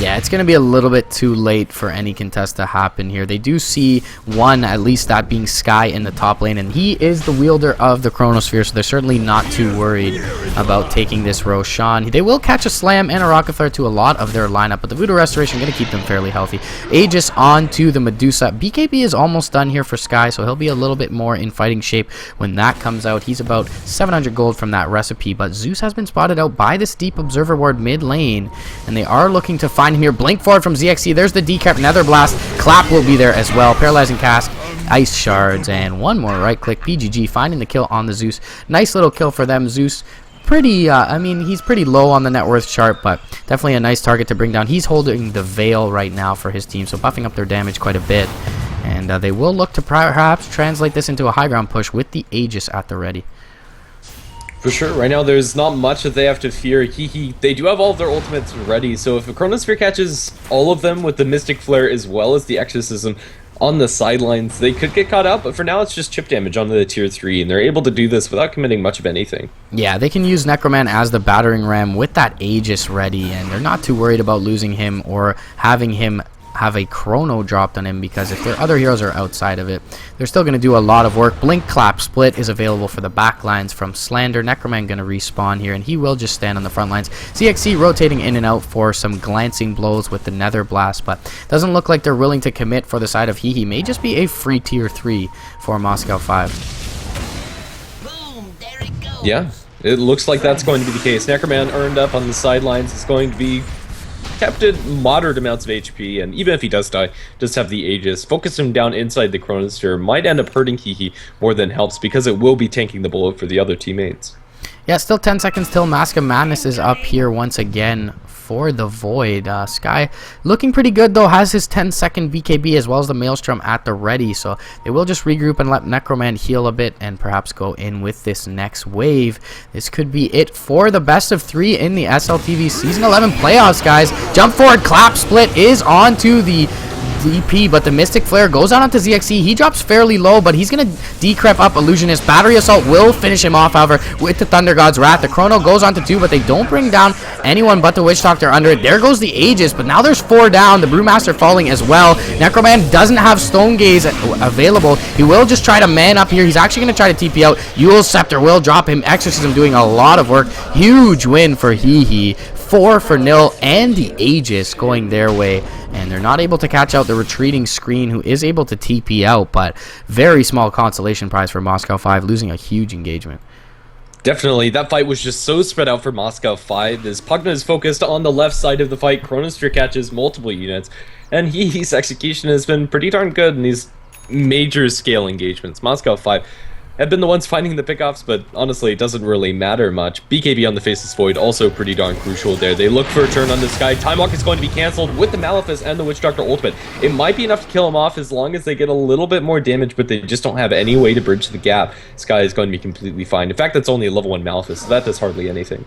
Yeah, it's going to be a little bit too late for any contest to happen here. They do see one, at least that being Sky in the top lane, and he is the wielder of the Chronosphere, so they're certainly not too worried about taking this Roshan. They will catch a Slam and a Rocket Flare to a lot of their lineup, but the Voodoo Restoration going to keep them fairly healthy. Aegis onto the Medusa. BKB is almost done here for Sky, so he'll be a little bit more in fighting shape when that comes out. He's about 700 gold from that recipe, but Zeus has been spotted out by this Deep Observer Ward mid lane, and they are looking to find him here. Blink forward from ZXC. There's the decap Nether Blast. Clap will be there as well. Paralyzing Cask, Ice Shards, and one more right click. PGG finding the kill on the Zeus. Nice little kill for them. Zeus pretty, I mean, he's pretty low on the net worth chart, but definitely a nice target to bring down. He's holding the Veil right now for his team, so buffing up their damage quite a bit. And they will look to perhaps translate this into a high ground push with the Aegis at the ready. For sure. Right now, there's not much that they have to fear. Hehe, they do have all of their ultimates ready, so if a Chronosphere catches all of them with the Mystic Flare as well as the Exorcism on the sidelines, they could get caught out, but for now it's just chip damage onto the tier 3, and they're able to do this without committing much of anything. Yeah, they can use Necroman as the battering ram with that Aegis ready, and they're not too worried about losing him or having him have a chrono dropped on him, because if their other heroes are outside of it, they're still going to do a lot of work. Blink Clap Split is available for the back lines from Slander. Necroman going to respawn here, and he will just stand on the front lines. CXC rotating in and out for some glancing blows with the Nether Blast, but doesn't look like they're willing to commit for the side of Hehe. May just be a free tier 3 for Moscow 5. Boom, there it goes. Yeah, it looks like that's going to be the case. Necroman earned up on the sidelines. It's going to be kept at moderate amounts of HP, and even if he does die, just have the Aegis. Focus him down inside the Chronosphere might end up hurting Hehe more than helps, because it will be tanking the bullet for the other teammates. Yeah, still 10 seconds till Mask of Madness is up here once again for the Void. Sky looking pretty good, though, has his 10-second BKB as well as the Maelstrom at the ready, so they will just regroup and let Necroman heal a bit and perhaps go in with this next wave. This could be it for the best of 3 in the SLTV Season 11 playoffs, guys. Jump forward, Clap Split is onto the DP, but the Mystic Flare goes on onto ZXC. He drops fairly low, but he's going to decrep up Illusionist. Battery Assault will finish him off, however, with the Thunder God's Wrath. The Chrono goes onto 2, but they don't bring down anyone but the Witch Doctor under it. There goes the Aegis, but now there's 4 down. The Brewmaster falling as well. Necroman doesn't have Stone Gaze available. He will just try to man up here. He's actually going to try to TP out. Yule's Scepter will drop him. Exorcism doing a lot of work. Huge win for Hehe. 4-0, and the Aegis going their way, and they're not able to catch out the retreating Screen, who is able to TP out, but very small consolation prize for Moscow 5, losing a huge engagement. Definitely, that fight was just so spread out for Moscow 5, as Pugna is focused on the left side of the fight. Chronosphere catches multiple units, and Hehe's execution has been pretty darn good in these major scale engagements. Moscow 5 have been the ones finding the pickoffs, but honestly, it doesn't really matter much. BKB on the Faceless Void also pretty darn crucial there. They look for a turn on the Sky. Time Walk is going to be cancelled with the Malefice and the Witch Doctor ultimate. It might be enough to kill him off as long as they get a little bit more damage, but they just don't have any way to bridge the gap. Sky is going to be completely fine. In fact, that's only a level 1 Malefice, so that does hardly anything.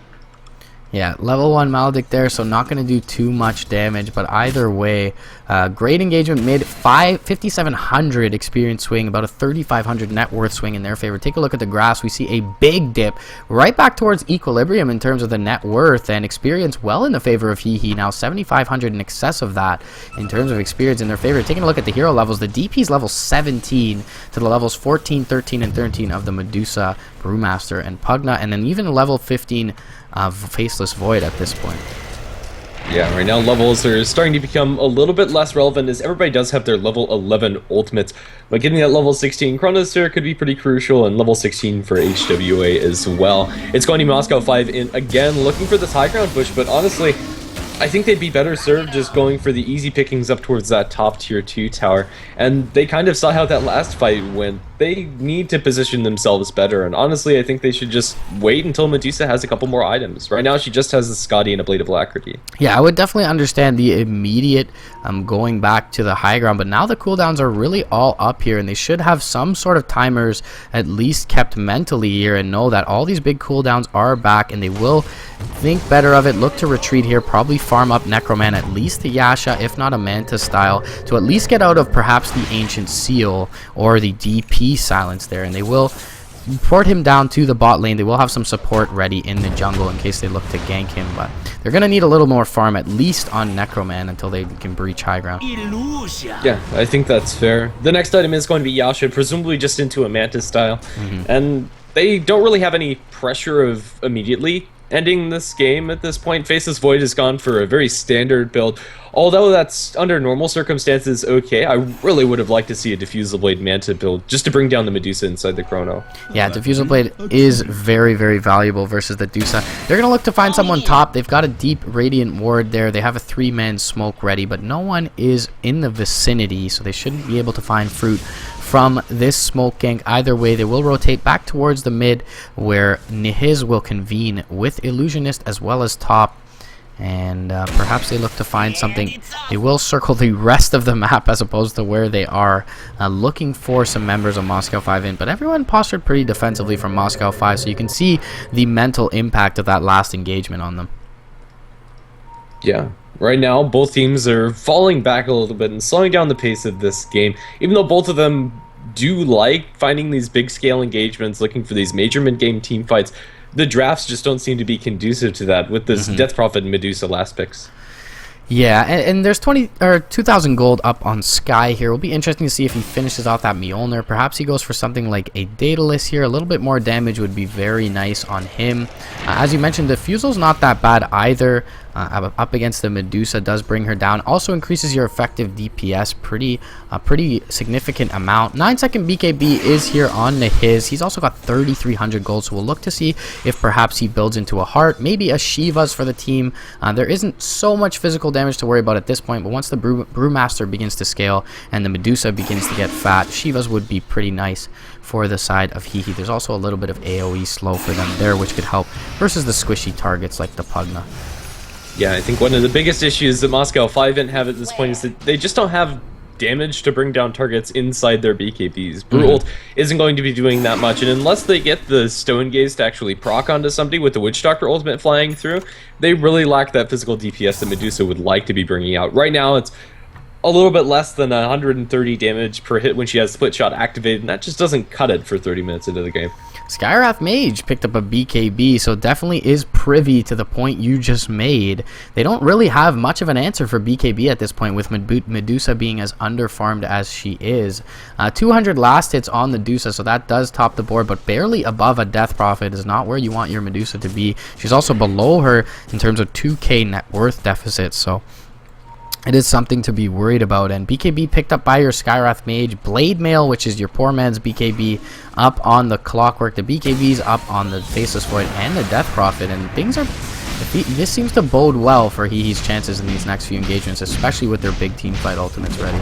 Yeah, level 1 Maledict there, so not going to do too much damage, but either way, great engagement mid, 5,700 experience swing, about a 3,500 net worth swing in their favor. Take a look at the graphs. We see a big dip right back towards equilibrium in terms of the net worth, and experience well in the favor of Hehe. Now 7,500 in excess of that in terms of experience in their favor. Taking a look at the hero levels, the DP is level 17 to the levels 14, 13, and 13 of the Medusa, Brewmaster, and Pugna, and then even level 15 of Faceless Void at this point. Yeah, right now levels are starting to become a little bit less relevant, as everybody does have their level 11 ultimates, but getting that level 16 Chronosphere could be pretty crucial, and level 16 for HWA as well. It's going to be Moscow 5 in again, looking for this high ground push, but honestly, I think they'd be better served just going for the easy pickings up towards that top tier 2 tower, and they kind of saw how that last fight went. They need to position themselves better, and honestly, I think they should just wait until Medusa has a couple more items. Right now, she just has the Scotty and a Blade of Alacrity. Yeah, I would definitely understand the immediate going back to the high ground, but now the cooldowns are really all up here, and they should have some sort of timers at least kept mentally here and know that all these big cooldowns are back, and they will think better of it. Look to retreat here, probably farm up Necroman, at least the Yasha, if not a Manta style, to at least get out of perhaps the Ancient Seal or the DP silence there, and they will port him down to the bot lane. They will have some support ready in the jungle in case they look to gank him, but they're going to need a little more farm, at least on Necroman, until they can breach high ground. Yeah, I think that's fair. The next item is going to be Yasha, presumably just into a Manta style, and they don't really have any pressure of immediately ending this game at this point. Faceless Void has gone for a very standard build. Although that's under normal circumstances okay, I really would have liked to see a Diffusal Blade Manta build just to bring down the Medusa inside the Chrono. Yeah, Diffusal Blade is very, very valuable versus the Dusa. They're going to look to find someone top. They've got a deep Radiant Ward there. They have a 3-man smoke ready, but no one is in the vicinity, so they shouldn't be able to find fruit from this smoke gank. Either way, they will rotate back towards the mid, where Nihiz will convene with Illusionist as well as top. And perhaps they look to find something. They will circle the rest of the map as opposed to where they are, looking for some members of Moscow 5int. But everyone postured pretty defensively from Moscow 5, so you can see the mental impact of that last engagement on them. Yeah. Right now, both teams are falling back a little bit and slowing down the pace of this game, even though both of them do like finding these big-scale engagements, looking for these major mid-game team fights. The drafts just don't seem to be conducive to that with this Death Prophet and Medusa last picks. Yeah, and there's 2,000 gold up on Sky here. It'll be interesting to see if he finishes off that Mjolnir. Perhaps he goes for something like a Daedalus here. A little bit more damage would be very nice on him. As you mentioned, the Fusel's not that bad either. Up against the Medusa does bring her down. Also increases your effective DPS pretty significant amount. 9-second BKB is here on his. He's also got 3,300 gold, so we'll look to see if perhaps he builds into a heart, maybe a Shiva's for the team. There isn't so much physical damage to worry about at this point, but once the Brewmaster begins to scale and the Medusa begins to get fat, Shiva's would be pretty nice for the side of hehe. There's also a little bit of AoE slow for them there, which could help versus the squishy targets like the Pugna. Yeah, I think one of the biggest issues that Moscow 5int have at this point is that they just don't have damage to bring down targets inside their BKBs. Brew ult isn't going to be doing that much, and unless they get the Stone Gaze to actually proc onto somebody with the Witch Doctor ultimate flying through, they really lack that physical DPS that Medusa would like to be bringing out. Right now, it's a little bit less than 130 damage per hit when she has Split Shot activated, and that just doesn't cut it for 30 minutes into the game. Skywrath Mage picked up a BKB, so definitely is privy to the point you just made. They don't really have much of an answer for BKB at this point, with Medusa being as underfarmed as she is. 200 last hits on the Medusa, so that does top the board, but barely above a Death Prophet is not where you want your Medusa to be. She's also below her in terms of 2k net worth deficit, so it is something to be worried about. And BKB picked up by your Skywrath Mage. Blade Mail, which is your poor man's BKB, up on the Clockwork. The BKB's up on the Faceless Void and the Death Prophet. And things are... This seems to bode well for hehe's chances in these next few engagements, especially with their big team fight ultimates ready.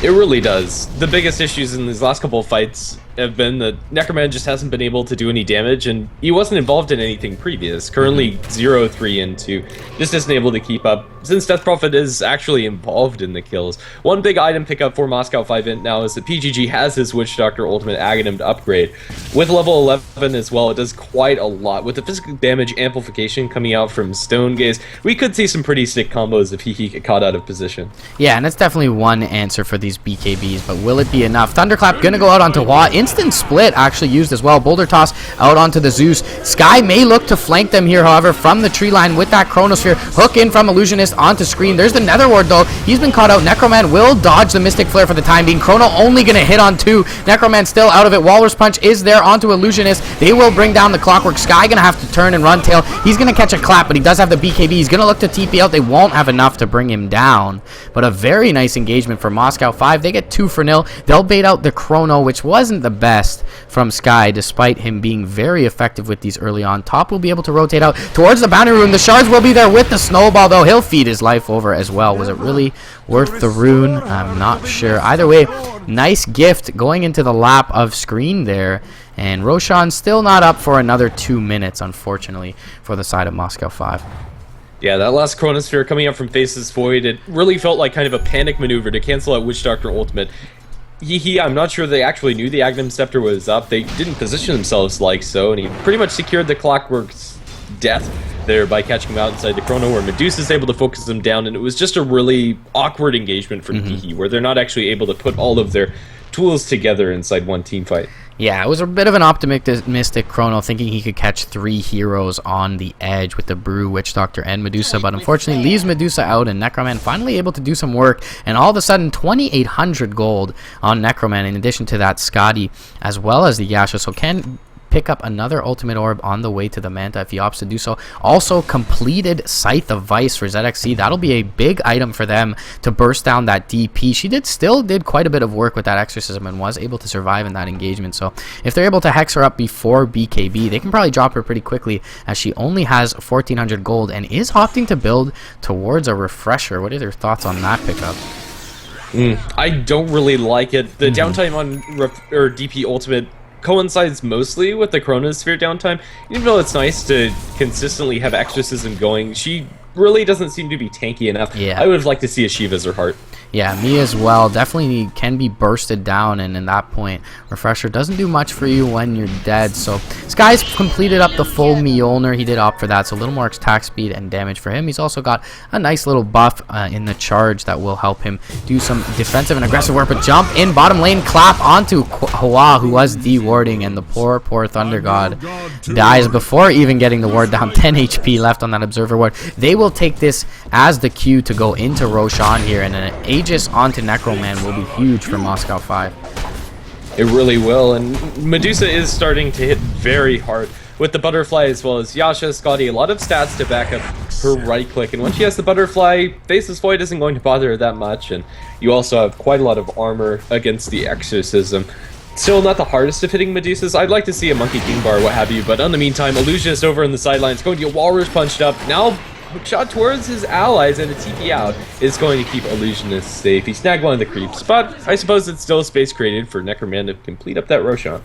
It really does. The biggest issues in these last couple of fights have been that Necroman just hasn't been able to do any damage, and he wasn't involved in anything previous. Currently 0-3 and 2, just isn't able to keep up, since Death Prophet is actually involved in the kills. One big item pickup for Moscow 5int now is that PGG has his Witch Doctor ultimate Aghanim to upgrade. With level 11 as well, it does quite a lot. With the physical damage amplification coming out from Stone Gaze, we could see some pretty sick combos if he get caught out of position. Yeah, and that's definitely one answer for these BKBs, but will it be enough? Thunderclap gonna go out onto Wa. Instant split actually used as well. Boulder toss out onto the Zeus. Sky may look to flank them here, however, from the tree line with that Chronosphere. Hook in from Illusionist onto screen. There's the Netherward though. He's been caught out. Necroman will dodge the Mystic Flare for the time being. Chrono only gonna hit on 2. Necroman still out of it. Walrus Punch is there onto Illusionist. They will bring down the Clockwork. Sky gonna have to turn and run tail. He's gonna catch a clap, but he does have the BKB. He's gonna look to TP out. They won't have enough to bring him down, but a very nice engagement for Moscow 5. They get 2-0. They'll bait out the Chrono, which wasn't the best from Sky, despite him being very effective with these early on. Top will be able to rotate out towards the boundary rune. The shards will be there with the snowball, though. He'll feed his life over as well. Was it really worth the rune? I'm not sure. Either way, nice gift going into the lap of screen there. And Roshan still not up for another 2 minutes, unfortunately, for the side of Moscow 5. Yeah, that last Chronosphere coming up from Faceless Void, it really felt like kind of a panic maneuver to cancel out Witch Doctor ultimate. I'm not sure they actually knew the Aghanim Scepter was up. They didn't position themselves like so, and he pretty much secured the Clockwork's death there by catching him out inside the Chrono, where Medusa's able to focus them down, and it was just a really awkward engagement for hehe, where they're not actually able to put all of their tools together inside one team fight. Yeah, it was a bit of an optimistic Chrono, thinking he could catch 3 heroes on the edge with the Brew, Witch Doctor, and Medusa, but unfortunately leaves Medusa out, and Necroman finally able to do some work, and all of a sudden 2,800 gold on Necroman, in addition to that Scotty, as well as the Yasha, so can pick up another ultimate orb on the way to the Manta if he opts to do so. Also completed Scythe of Vice for ZXC. That'll be a big item for them to burst down that DP. She still did quite a bit of work with that exorcism and was able to survive in that engagement. So if they're able to hex her up before BKB, they can probably drop her pretty quickly, as she only has 1,400 gold and is opting to build towards a refresher. What are your thoughts on that pickup? I don't really like it. The downtime on DP ultimate coincides mostly with the Chronosphere downtime. Even though it's nice to consistently have exorcism going, she really doesn't seem to be tanky enough. Yeah. I would have liked to see a Shiva's or Heart. Yeah, me as well. Definitely can be bursted down, and in that point, Refresher doesn't do much for you when you're dead. So Sky's completed up the full Mjolnir. He did opt for that, so a little more attack speed and damage for him. He's also got a nice little buff in the charge that will help him do some defensive and aggressive work. But jump in bottom lane, clap onto Hoa, who was de-warding, and the poor Thunder God dies before even getting the ward down. 10 HP left on that Observer ward. They will take this as the cue to go into Roshan here, and an Aegis onto Necroman will be huge for Moscow 5. It really will, and Medusa is starting to hit very hard with the butterfly, as well as Yasha, Scotty, a lot of stats to back up her right click, and when she has the butterfly, Faceless Void isn't going to bother her that much, and you also have quite a lot of armor against the Exorcism. Still not the hardest of hitting Medusas. I'd like to see a Monkey King Bar, what have you, but in the meantime, Illusionist over in the sidelines going to get Walrus punched up. Now shot towards his allies, and a TP out is going to keep Illusionist safe. He snagged one of the creeps, but I suppose it's still space created for Necroman to complete up that Roshan.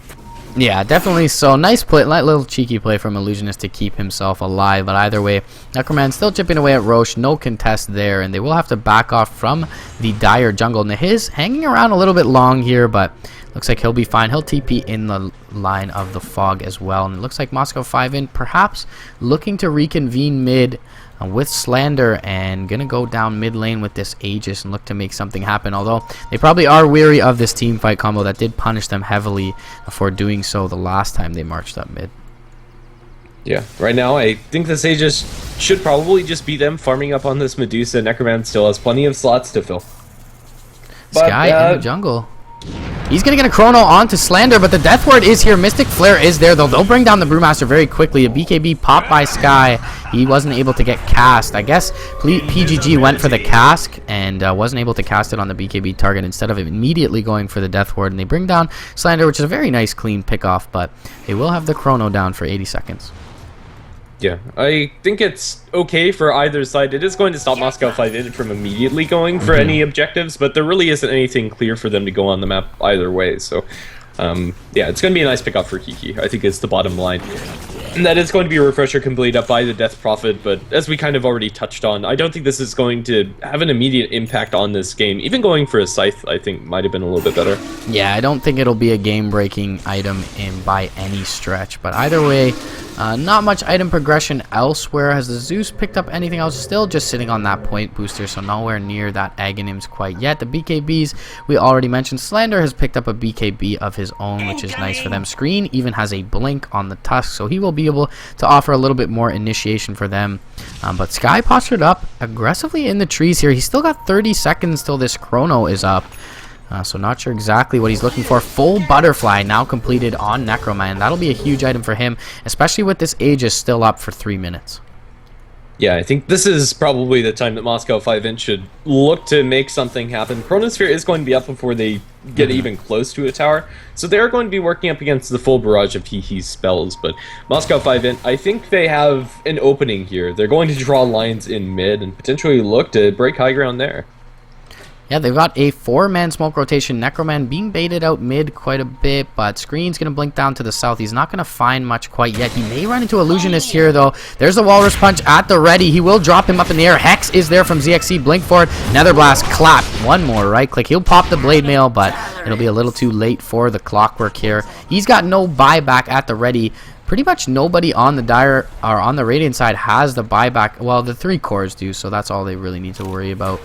Yeah, definitely so. Nice play, little cheeky play from Illusionist to keep himself alive, but either way, Necroman still chipping away at Roche. No contest there, and they will have to back off from the dire jungle. Nihiz hanging around a little bit long here, but looks like he'll be fine. He'll TP in the line of the fog as well, and it looks like Moscow 5-int perhaps looking to reconvene mid with Slander, and gonna go down mid lane with this Aegis and look to make something happen, although they probably are weary of this team fight combo that did punish them heavily for doing so the last time they marched up mid. Yeah, right now I think this Aegis should probably just be them farming up on this Medusa. Necroman still has plenty of slots to fill. But, Sky in the jungle. He's going to get a Chrono onto Slander, but the Death Ward is here. Mystic Flare is there, though. They'll bring down the Brewmaster very quickly. A BKB popped by Sky. He wasn't able to get cast. I guess PGG went for the cask and wasn't able to cast it on the BKB target instead of immediately going for the Death Ward. And they bring down Slander, which is a very nice, clean pickoff, but they will have the Chrono down for 80 seconds. Yeah, I think it's okay for either side. It is going to stop Moscow 5-int from immediately going for any objectives, but there really isn't anything clear for them to go on the map either way. So, yeah, it's going to be a nice pickup for Kiki. I think it's the bottom line. And that is going to be a Refresher complete up by the Death Prophet, but as we kind of already touched on, I don't think this is going to have an immediate impact on this game. Even going for a Scythe, I think, might have been a little bit better. Yeah, I don't think it'll be a game-breaking item by any stretch, but either way, not much item progression elsewhere. Has the Zeus picked up anything else? Still just sitting on that point booster, so nowhere near that Aghanims quite yet. The BKBs, we already mentioned. Slander has picked up a BKB of his own, which is nice for them. Screen even has a blink on the tusk, so he will be able to offer a little bit more initiation for them. But Sky postured up aggressively in the trees here. He's still got 30 seconds till this Chrono is up. So not sure exactly what he's looking for. Full Butterfly now completed on Necroman. That'll be a huge item for him, especially with this Aegis still up for 3 minutes. Yeah, I think this is probably the time that Moscow 5-int should look to make something happen. Chronosphere is going to be up before they get even close to a tower, so they're going to be working up against the full barrage of hehe's spells, but Moscow 5-int, I think they have an opening here. They're going to draw lines in mid and potentially look to break high ground there. Yeah, they've got a 4-man smoke rotation. Necroman being baited out mid quite a bit, but Screen's going to blink down to the south. He's not going to find much quite yet. He may run into Illusionist here, though. There's the Walrus Punch at the ready. He will drop him up in the air. Hex is there from ZXC. Blink forward. Nether Blast. Clap. One more right click. He'll pop the Blade Mail, but it'll be a little too late for the Clockwork here. He's got no buyback at the ready. Pretty much nobody on the Dire or on the Radiant side has the buyback. Well, the 3 cores do, so that's all they really need to worry about.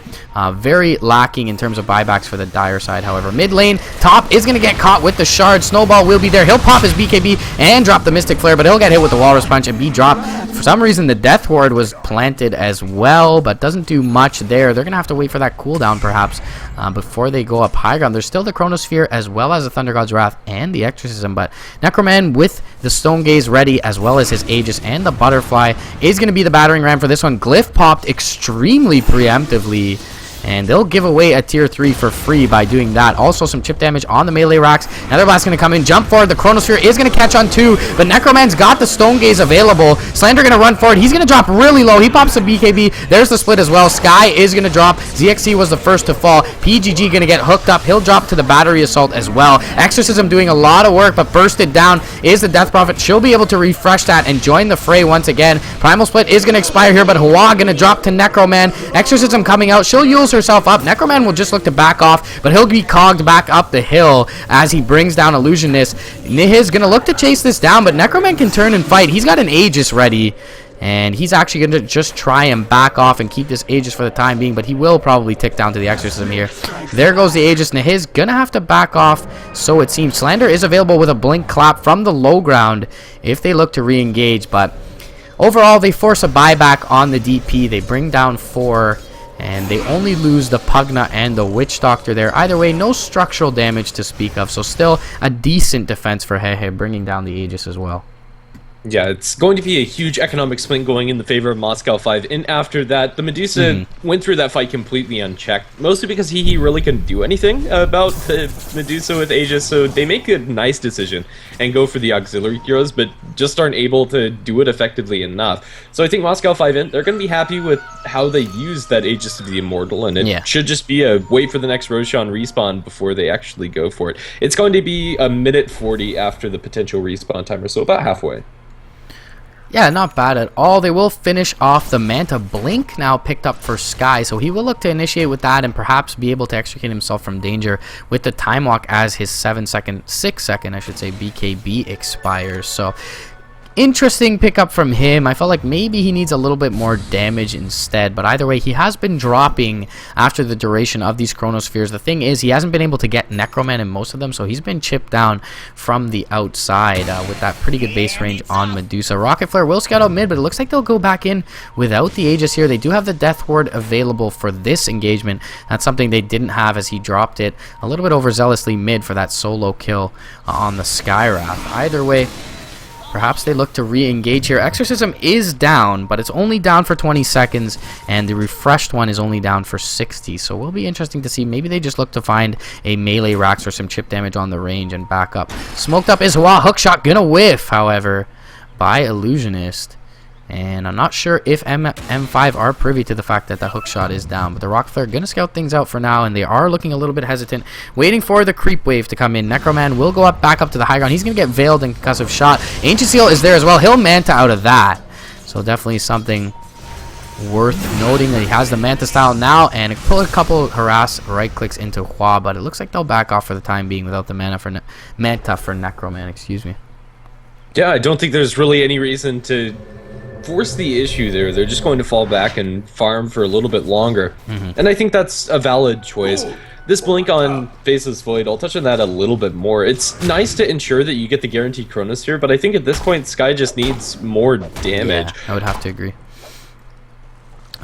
Very lacking in terms of buybacks for the Dire side. However, mid lane, top is going to get caught with the Shard. Snowball will be there. He'll pop his BKB and drop the Mystic Flare, but he'll get hit with the Walrus Punch and be dropped. For some reason, the Death Ward was planted as well, but doesn't do much there. They're going to have to wait for that cooldown, perhaps, before they go up high ground. There's still the Chronosphere as well as the Thunder God's Wrath and the Exorcism, but Necroman with the Stone Gaze ready, as well as his Aegis and the Butterfly, is going to be the battering ram for this one. Glyph popped extremely preemptively, and they'll give away a tier 3 for free by doing that. Also, some chip damage on the melee racks. Another blast going to come in, jump forward. The Chronosphere is going to catch on too, but Necroman's got the Stone Gaze available. Slander going to run forward. He's going to drop really low. He pops the BKB. There's the split as well. Sky is going to drop. ZXC was the first to fall. PGG going to get hooked up. He'll drop to the Battery Assault as well. Exorcism doing a lot of work, but bursted down is the Death Prophet. She'll be able to refresh that and join the fray once again. Primal Split is going to expire here, but Hawa going to drop to Necroman. Exorcism coming out. She'll use herself up. Necroman will just look to back off, but he'll be cogged back up the hill as he brings down Illusionist. Nihiz going to look to chase this down, but Necroman can turn and fight. He's got an Aegis ready, and he's actually going to just try and back off and keep this Aegis for the time being, but he will probably tick down to the Exorcism here. There goes the Aegis. Nihiz going to have to back off, so it seems. Slander is available with a Blink Clap from the low ground if they look to re-engage, but overall, they force a buyback on the DP. They bring down 4, and they only lose the Pugna and the Witch Doctor there. Either way, no structural damage to speak of, so still a decent defense for Hehe, bringing down the Aegis as well. Yeah, it's going to be a huge economic swing going in the favor of Moscow 5. And after that, the Medusa went through that fight completely unchecked. Mostly because he really couldn't do anything about the Medusa with Aegis. So they make a nice decision and go for the auxiliary heroes, but just aren't able to do it effectively enough. So I think Moscow 5, they're going to be happy with how they use that Aegis to be immortal. And it should just be a wait for the next Roshan respawn before they actually go for it. It's going to be a minute 40 after the potential respawn timer, so about halfway. Yeah, not bad at all. They will finish off the Manta Blink now picked up for Sky, so he will look to initiate with that and perhaps be able to extricate himself from danger with the Time Walk as his 6 second BKB expires. So interesting pickup from him. I felt like maybe he needs a little bit more damage instead, but either way, he has been dropping after the duration of these Chronospheres. The thing is, he hasn't been able to get Necroman in most of them, so he's been chipped down from the outside with that pretty good base range on Medusa. Rocket Flare will scout out mid, but it looks like they'll go back in without the Aegis here. They do have the Death Ward available for this engagement. That's something they didn't have as he dropped it a little bit overzealously mid for that solo kill on the Skywrath. Either way, perhaps they look to re-engage here. Exorcism is down, but it's only down for 20 seconds, and the refreshed one is only down for 60. So it will be interesting to see. Maybe they just look to find a melee racks or some chip damage on the range and back up. Smoked up is Hawa. Hookshot gonna whiff, however, by Illusionist. And I'm not sure if M5 are privy to the fact that the hookshot is down. But the Rocket Flare going to scout things out for now. And they are looking a little bit hesitant. Waiting for the creep wave to come in. Necroman will go back up to the high ground. He's going to get veiled in concussive shot. Ancient Seal is there as well. He'll Manta out of that. So definitely something worth noting that he has the Manta style now. And pull a couple harass right clicks into Hua. But it looks like they'll back off for the time being without the Manta for Necroman. Excuse me. Yeah, I don't think there's really any reason to force the issue there. They're just going to fall back and farm for a little bit longer. And I think that's a valid choice. This blink on Faceless Void, I'll touch on that a little bit more. It's nice to ensure that you get the guaranteed Chronosphere, but I think at this point Sky just needs more damage. Yeah, I would have to agree.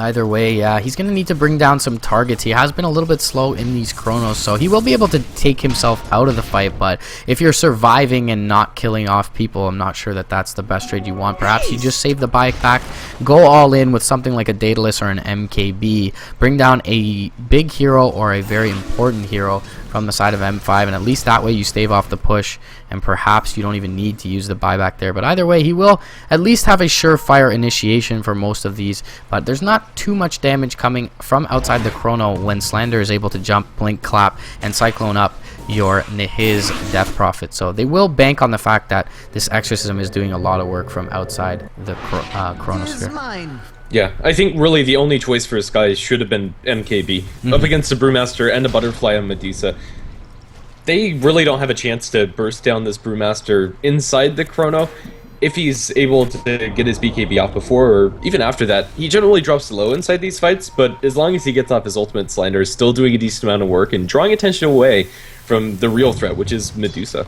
Either way, yeah, he's going to need to bring down some targets. He has been a little bit slow in these Chronos, so he will be able to take himself out of the fight. But if you're surviving and not killing off people, I'm not sure that that's the best trade you want. Perhaps you just save the bike back, go all in with something like a Daedalus or an MKB, bring down a big hero or a very important hero from the side of M5, and at least that way you stave off the push, and perhaps you don't even need to use the buyback there. But either way, he will at least have a surefire initiation for most of these, but there's not too much damage coming from outside the Chrono when Slander is able to jump, blink, clap, and cyclone up your Nihiz Death Prophet. So they will bank on the fact that this Exorcism is doing a lot of work from outside the Chronosphere. Yeah, I think really the only choice for Sky should have been MKB. Up against the Brewmaster and the Butterfly on Medusa. They really don't have a chance to burst down this Brewmaster inside the Chrono. If he's able to get his BKB off before or even after that, he generally drops low inside these fights, but as long as he gets off his ultimate, Slander is still doing a decent amount of work and drawing attention away from the real threat, which is Medusa.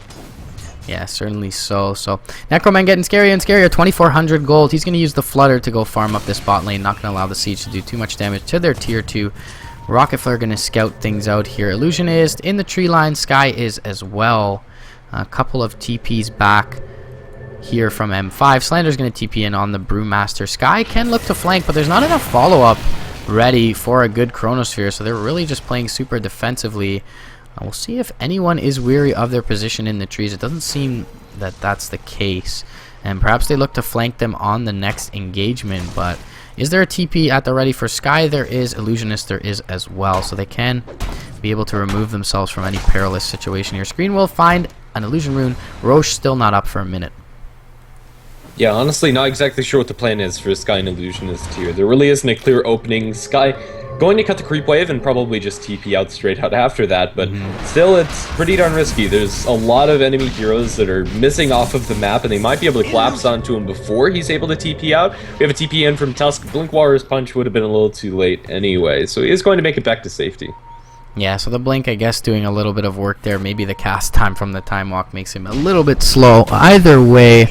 Yeah, certainly so. So Necroman getting scarier and scarier. 2,400 gold. He's going to use the Flutter to go farm up this bot lane. Not going to allow the Siege to do too much damage to their tier 2. Rocket Flare going to scout things out here. Illusionist in the tree line. Sky is as well. A couple of TPs back here from M5. Slander's going to TP in on the Brewmaster. Sky can look to flank, but there's not enough follow-up ready for a good Chronosphere, so they're really just playing super defensively. We'll see if anyone is weary of their position in the trees. It doesn't seem that that's the case, and perhaps they look to flank them on the next engagement. But is there a TP at the ready for Sky? There is. Illusionist there is as well, so they can be able to remove themselves from any perilous situation here. Screen will find an illusion rune. Roche still not up for a minute. Yeah, honestly, not exactly sure what the plan is for Sky and Illusionist here. There really isn't a clear opening. Sky going to cut the creep wave and probably just TP out straight out after that, but still, it's pretty darn risky. There's a lot of enemy heroes that are missing off of the map, and they might be able to collapse onto him before he's able to TP out. We have a TP in from Tusk. Blink Walrus Punch would have been a little too late anyway, so he is going to make it back to safety. Yeah, so the Blink, I guess, doing a little bit of work there. Maybe the cast time from the Time Walk makes him a little bit slow. Either way,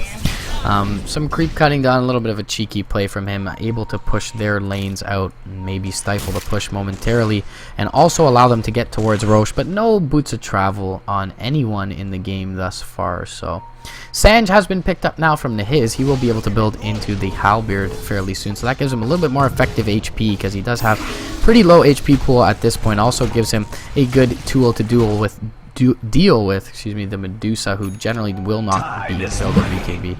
some creep cutting done, a little bit of a cheeky play from him, able to push their lanes out and maybe stifle the push momentarily, and also allow them to get towards Roche, but no boots of travel on anyone in the game thus far. So Sanj has been picked up now from Nehiz. He will be able to build into the Halberd fairly soon, so that gives him a little bit more effective HP, because he does have pretty low HP pool at this point. Also gives him a good tool to deal with the Medusa, who generally will not be killed at BKB.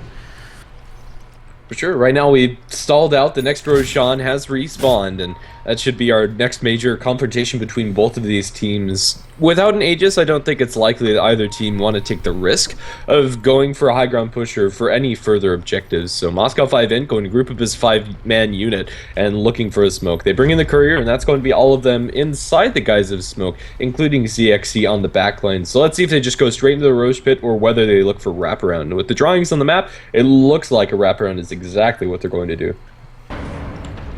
For sure, right now we stalled out. The next Roshan has respawned, and that should be our next major confrontation between both of these teams. Without an Aegis, I don't think it's likely that either team want to take the risk of going for a high ground push or for any further objectives. So Moscow 5int going to group up his 5-man unit and looking for a smoke. They bring in the courier, and that's going to be all of them inside the guise of smoke, including ZXC on the backline. So let's see if they just go straight into the Roche pit or whether they look for wraparound. With the drawings on the map, it looks like a wraparound is exactly what they're going to do.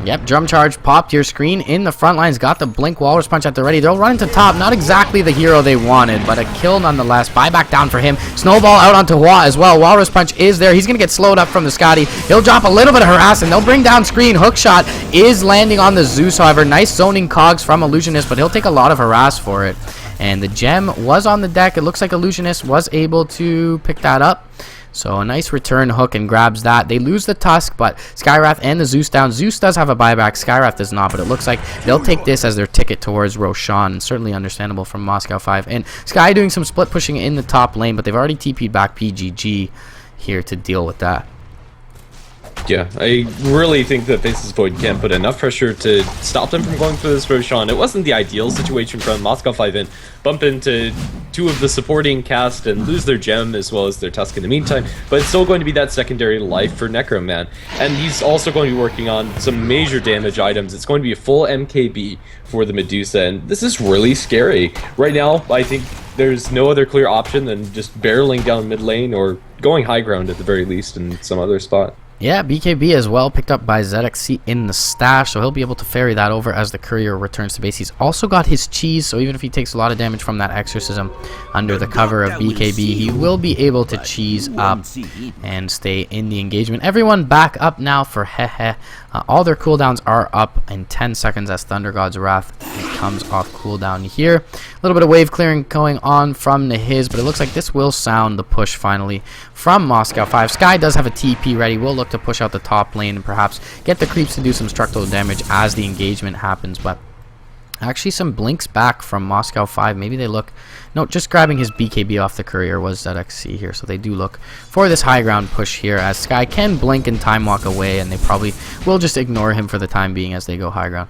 Yep, drum charge popped. Your screen in the front lines, got the Blink Walrus Punch at the ready. They'll run into top. Not exactly the hero they wanted, but a kill nonetheless. Buyback down for him. Snowball out onto Hua as well. Walrus Punch is there. He's going to get slowed up from the Scotty. He'll drop a little bit of harass, and they'll bring down screen. Hookshot is landing on the Zeus, however. Nice zoning cogs from Illusionist, but he'll take a lot of harass for it. And the gem was on the deck. It looks like Illusionist was able to pick that up. So a nice return hook and grabs that. They lose the Tusk, but Skywrath and the Zeus down. Zeus does have a buyback. Skywrath does not, but it looks like they'll take this as their ticket towards Roshan. Certainly understandable from Moscow 5. And Sky doing some split pushing in the top lane, but they've already TP'd back PGG here to deal with that. Yeah, I really think that Faceless Void can't put enough pressure to stop them from going for this Roshan. It wasn't the ideal situation from Moscow 5int. Bump into two of the supporting cast and lose their gem as well as their Tusk in the meantime, but it's still going to be that secondary life for Necroman. And he's also going to be working on some major damage items. It's going to be a full MKB for the Medusa, and this is really scary. Right now, I think there's no other clear option than just barreling down mid lane or going high ground at the very least in some other spot. Yeah, BKB as well, picked up by ZXC in the stash, so he'll be able to ferry that over as the courier returns to base. He's also got his cheese, so even if he takes a lot of damage from that exorcism under the cover of BKB, he will be able to cheese up and stay in the engagement. Everyone back up now for hehe. All their cooldowns are up in 10 seconds as Thunder God's Wrath comes off cooldown here. A little bit of wave clearing going on from Nehiz, but it looks like this will sound the push finally from Moscow 5. Sky does have a TP ready. We'll look to push out the top lane and perhaps get the creeps to do some structural damage as the engagement happens, but actually some blinks back from Moscow 5. Maybe they look... No, just grabbing his BKB off the courier was ZXC here, so they do look for this high ground push here as Sky can blink and time walk away, and they probably will just ignore him for the time being as they go high ground.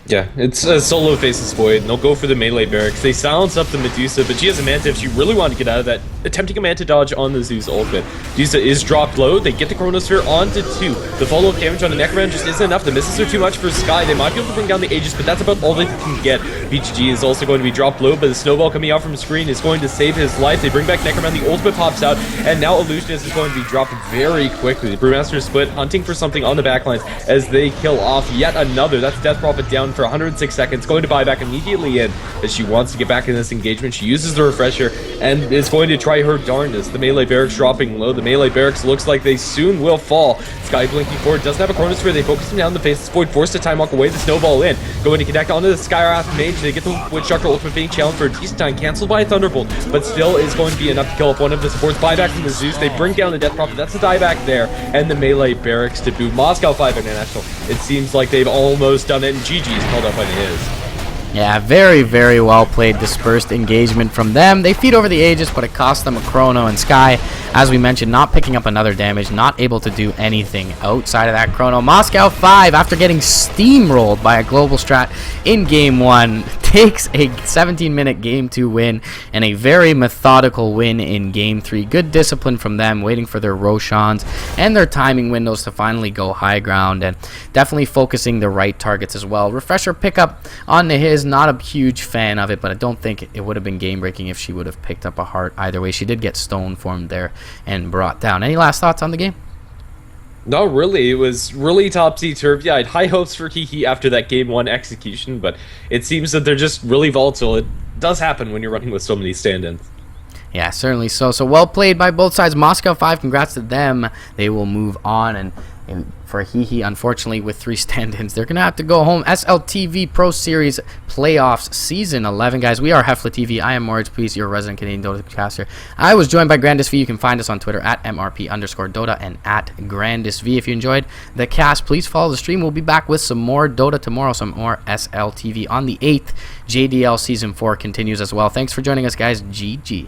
Yeah, it's a solo Faceless Void, and they'll go for the melee barracks. They silence up the Medusa, but she has a Manta if she really wanted to get out of that, attempting a Manta dodge on the Zeus ultimate. Medusa is dropped low. They get the Chronosphere onto 2. The follow-up damage on the Necroman just isn't enough. The misses are too much for Sky. They might be able to bring down the Aegis, but that's about all they can get. BGG is also going to be dropped low, but the Snowball coming out from screen is going to save his life. They bring back Necroman, the ultimate pops out, and now Illusionist is going to be dropped very quickly. The Brewmaster split, hunting for something on the backlines as they kill off yet another. That's Death Prophet down for 106 seconds, going to buy back immediately in as she wants to get back in this engagement. She uses the refresher and is going to try her darndest. The melee barracks dropping low. The melee barracks looks like they soon will fall. Sky blinking forward, doesn't have a chronosphere. They focus him down in the face. Void forced to time walk away. The snowball in, going to connect onto the Skywrath mage. They get the Witch Doctor ultimate being challenged for a decent time, canceled by a Thunderbolt, but still is going to be enough to kill off one of the supports. Buyback from the Zeus. They bring down the Death Prophet. That's a dieback there, and the melee barracks to boot. Moscow 5 International. It seems like they've almost done it, and GG's called out by the his. Yeah, very, very well played dispersed engagement from them. They feed over the Aegis, but it cost them a Chrono, and Sky, as we mentioned, not picking up another damage, not able to do anything outside of that Chrono. Moscow 5, after getting steamrolled by a global strat in Game 1, takes a 17-minute Game 2 win and a very methodical win in Game 3. Good discipline from them, waiting for their Roshans and their timing windows to finally go high ground, and definitely focusing the right targets as well. Refresher pickup on the his, not a huge fan of it, but I don't think it would have been game breaking if she would have picked up a heart either way. She did get stone formed there and brought down. Any last thoughts on the game? No, really, it was really topsy-turvy. I had high hopes for Hehe after that Game 1 execution, but it seems that they're just really volatile. It does happen when you're running with so many stand-ins. Yeah, certainly so. So well played by both sides. Moscow 5, congrats to them. They will move on, and for Hehe, unfortunately, with 3 stand-ins, they're going to have to go home. SLTV Pro Series Playoffs Season 11, guys. We are HeFLTV. I am MoreRagePlz, your resident Canadian Dota caster. I was joined by GrandisV. You can find us on Twitter at MRP_Dota and at GrandisV. If you enjoyed the cast, please follow the stream. We'll be back with some more Dota tomorrow, some more SLTV on the 8th. JDL Season 4 continues as well. Thanks for joining us, guys. GG.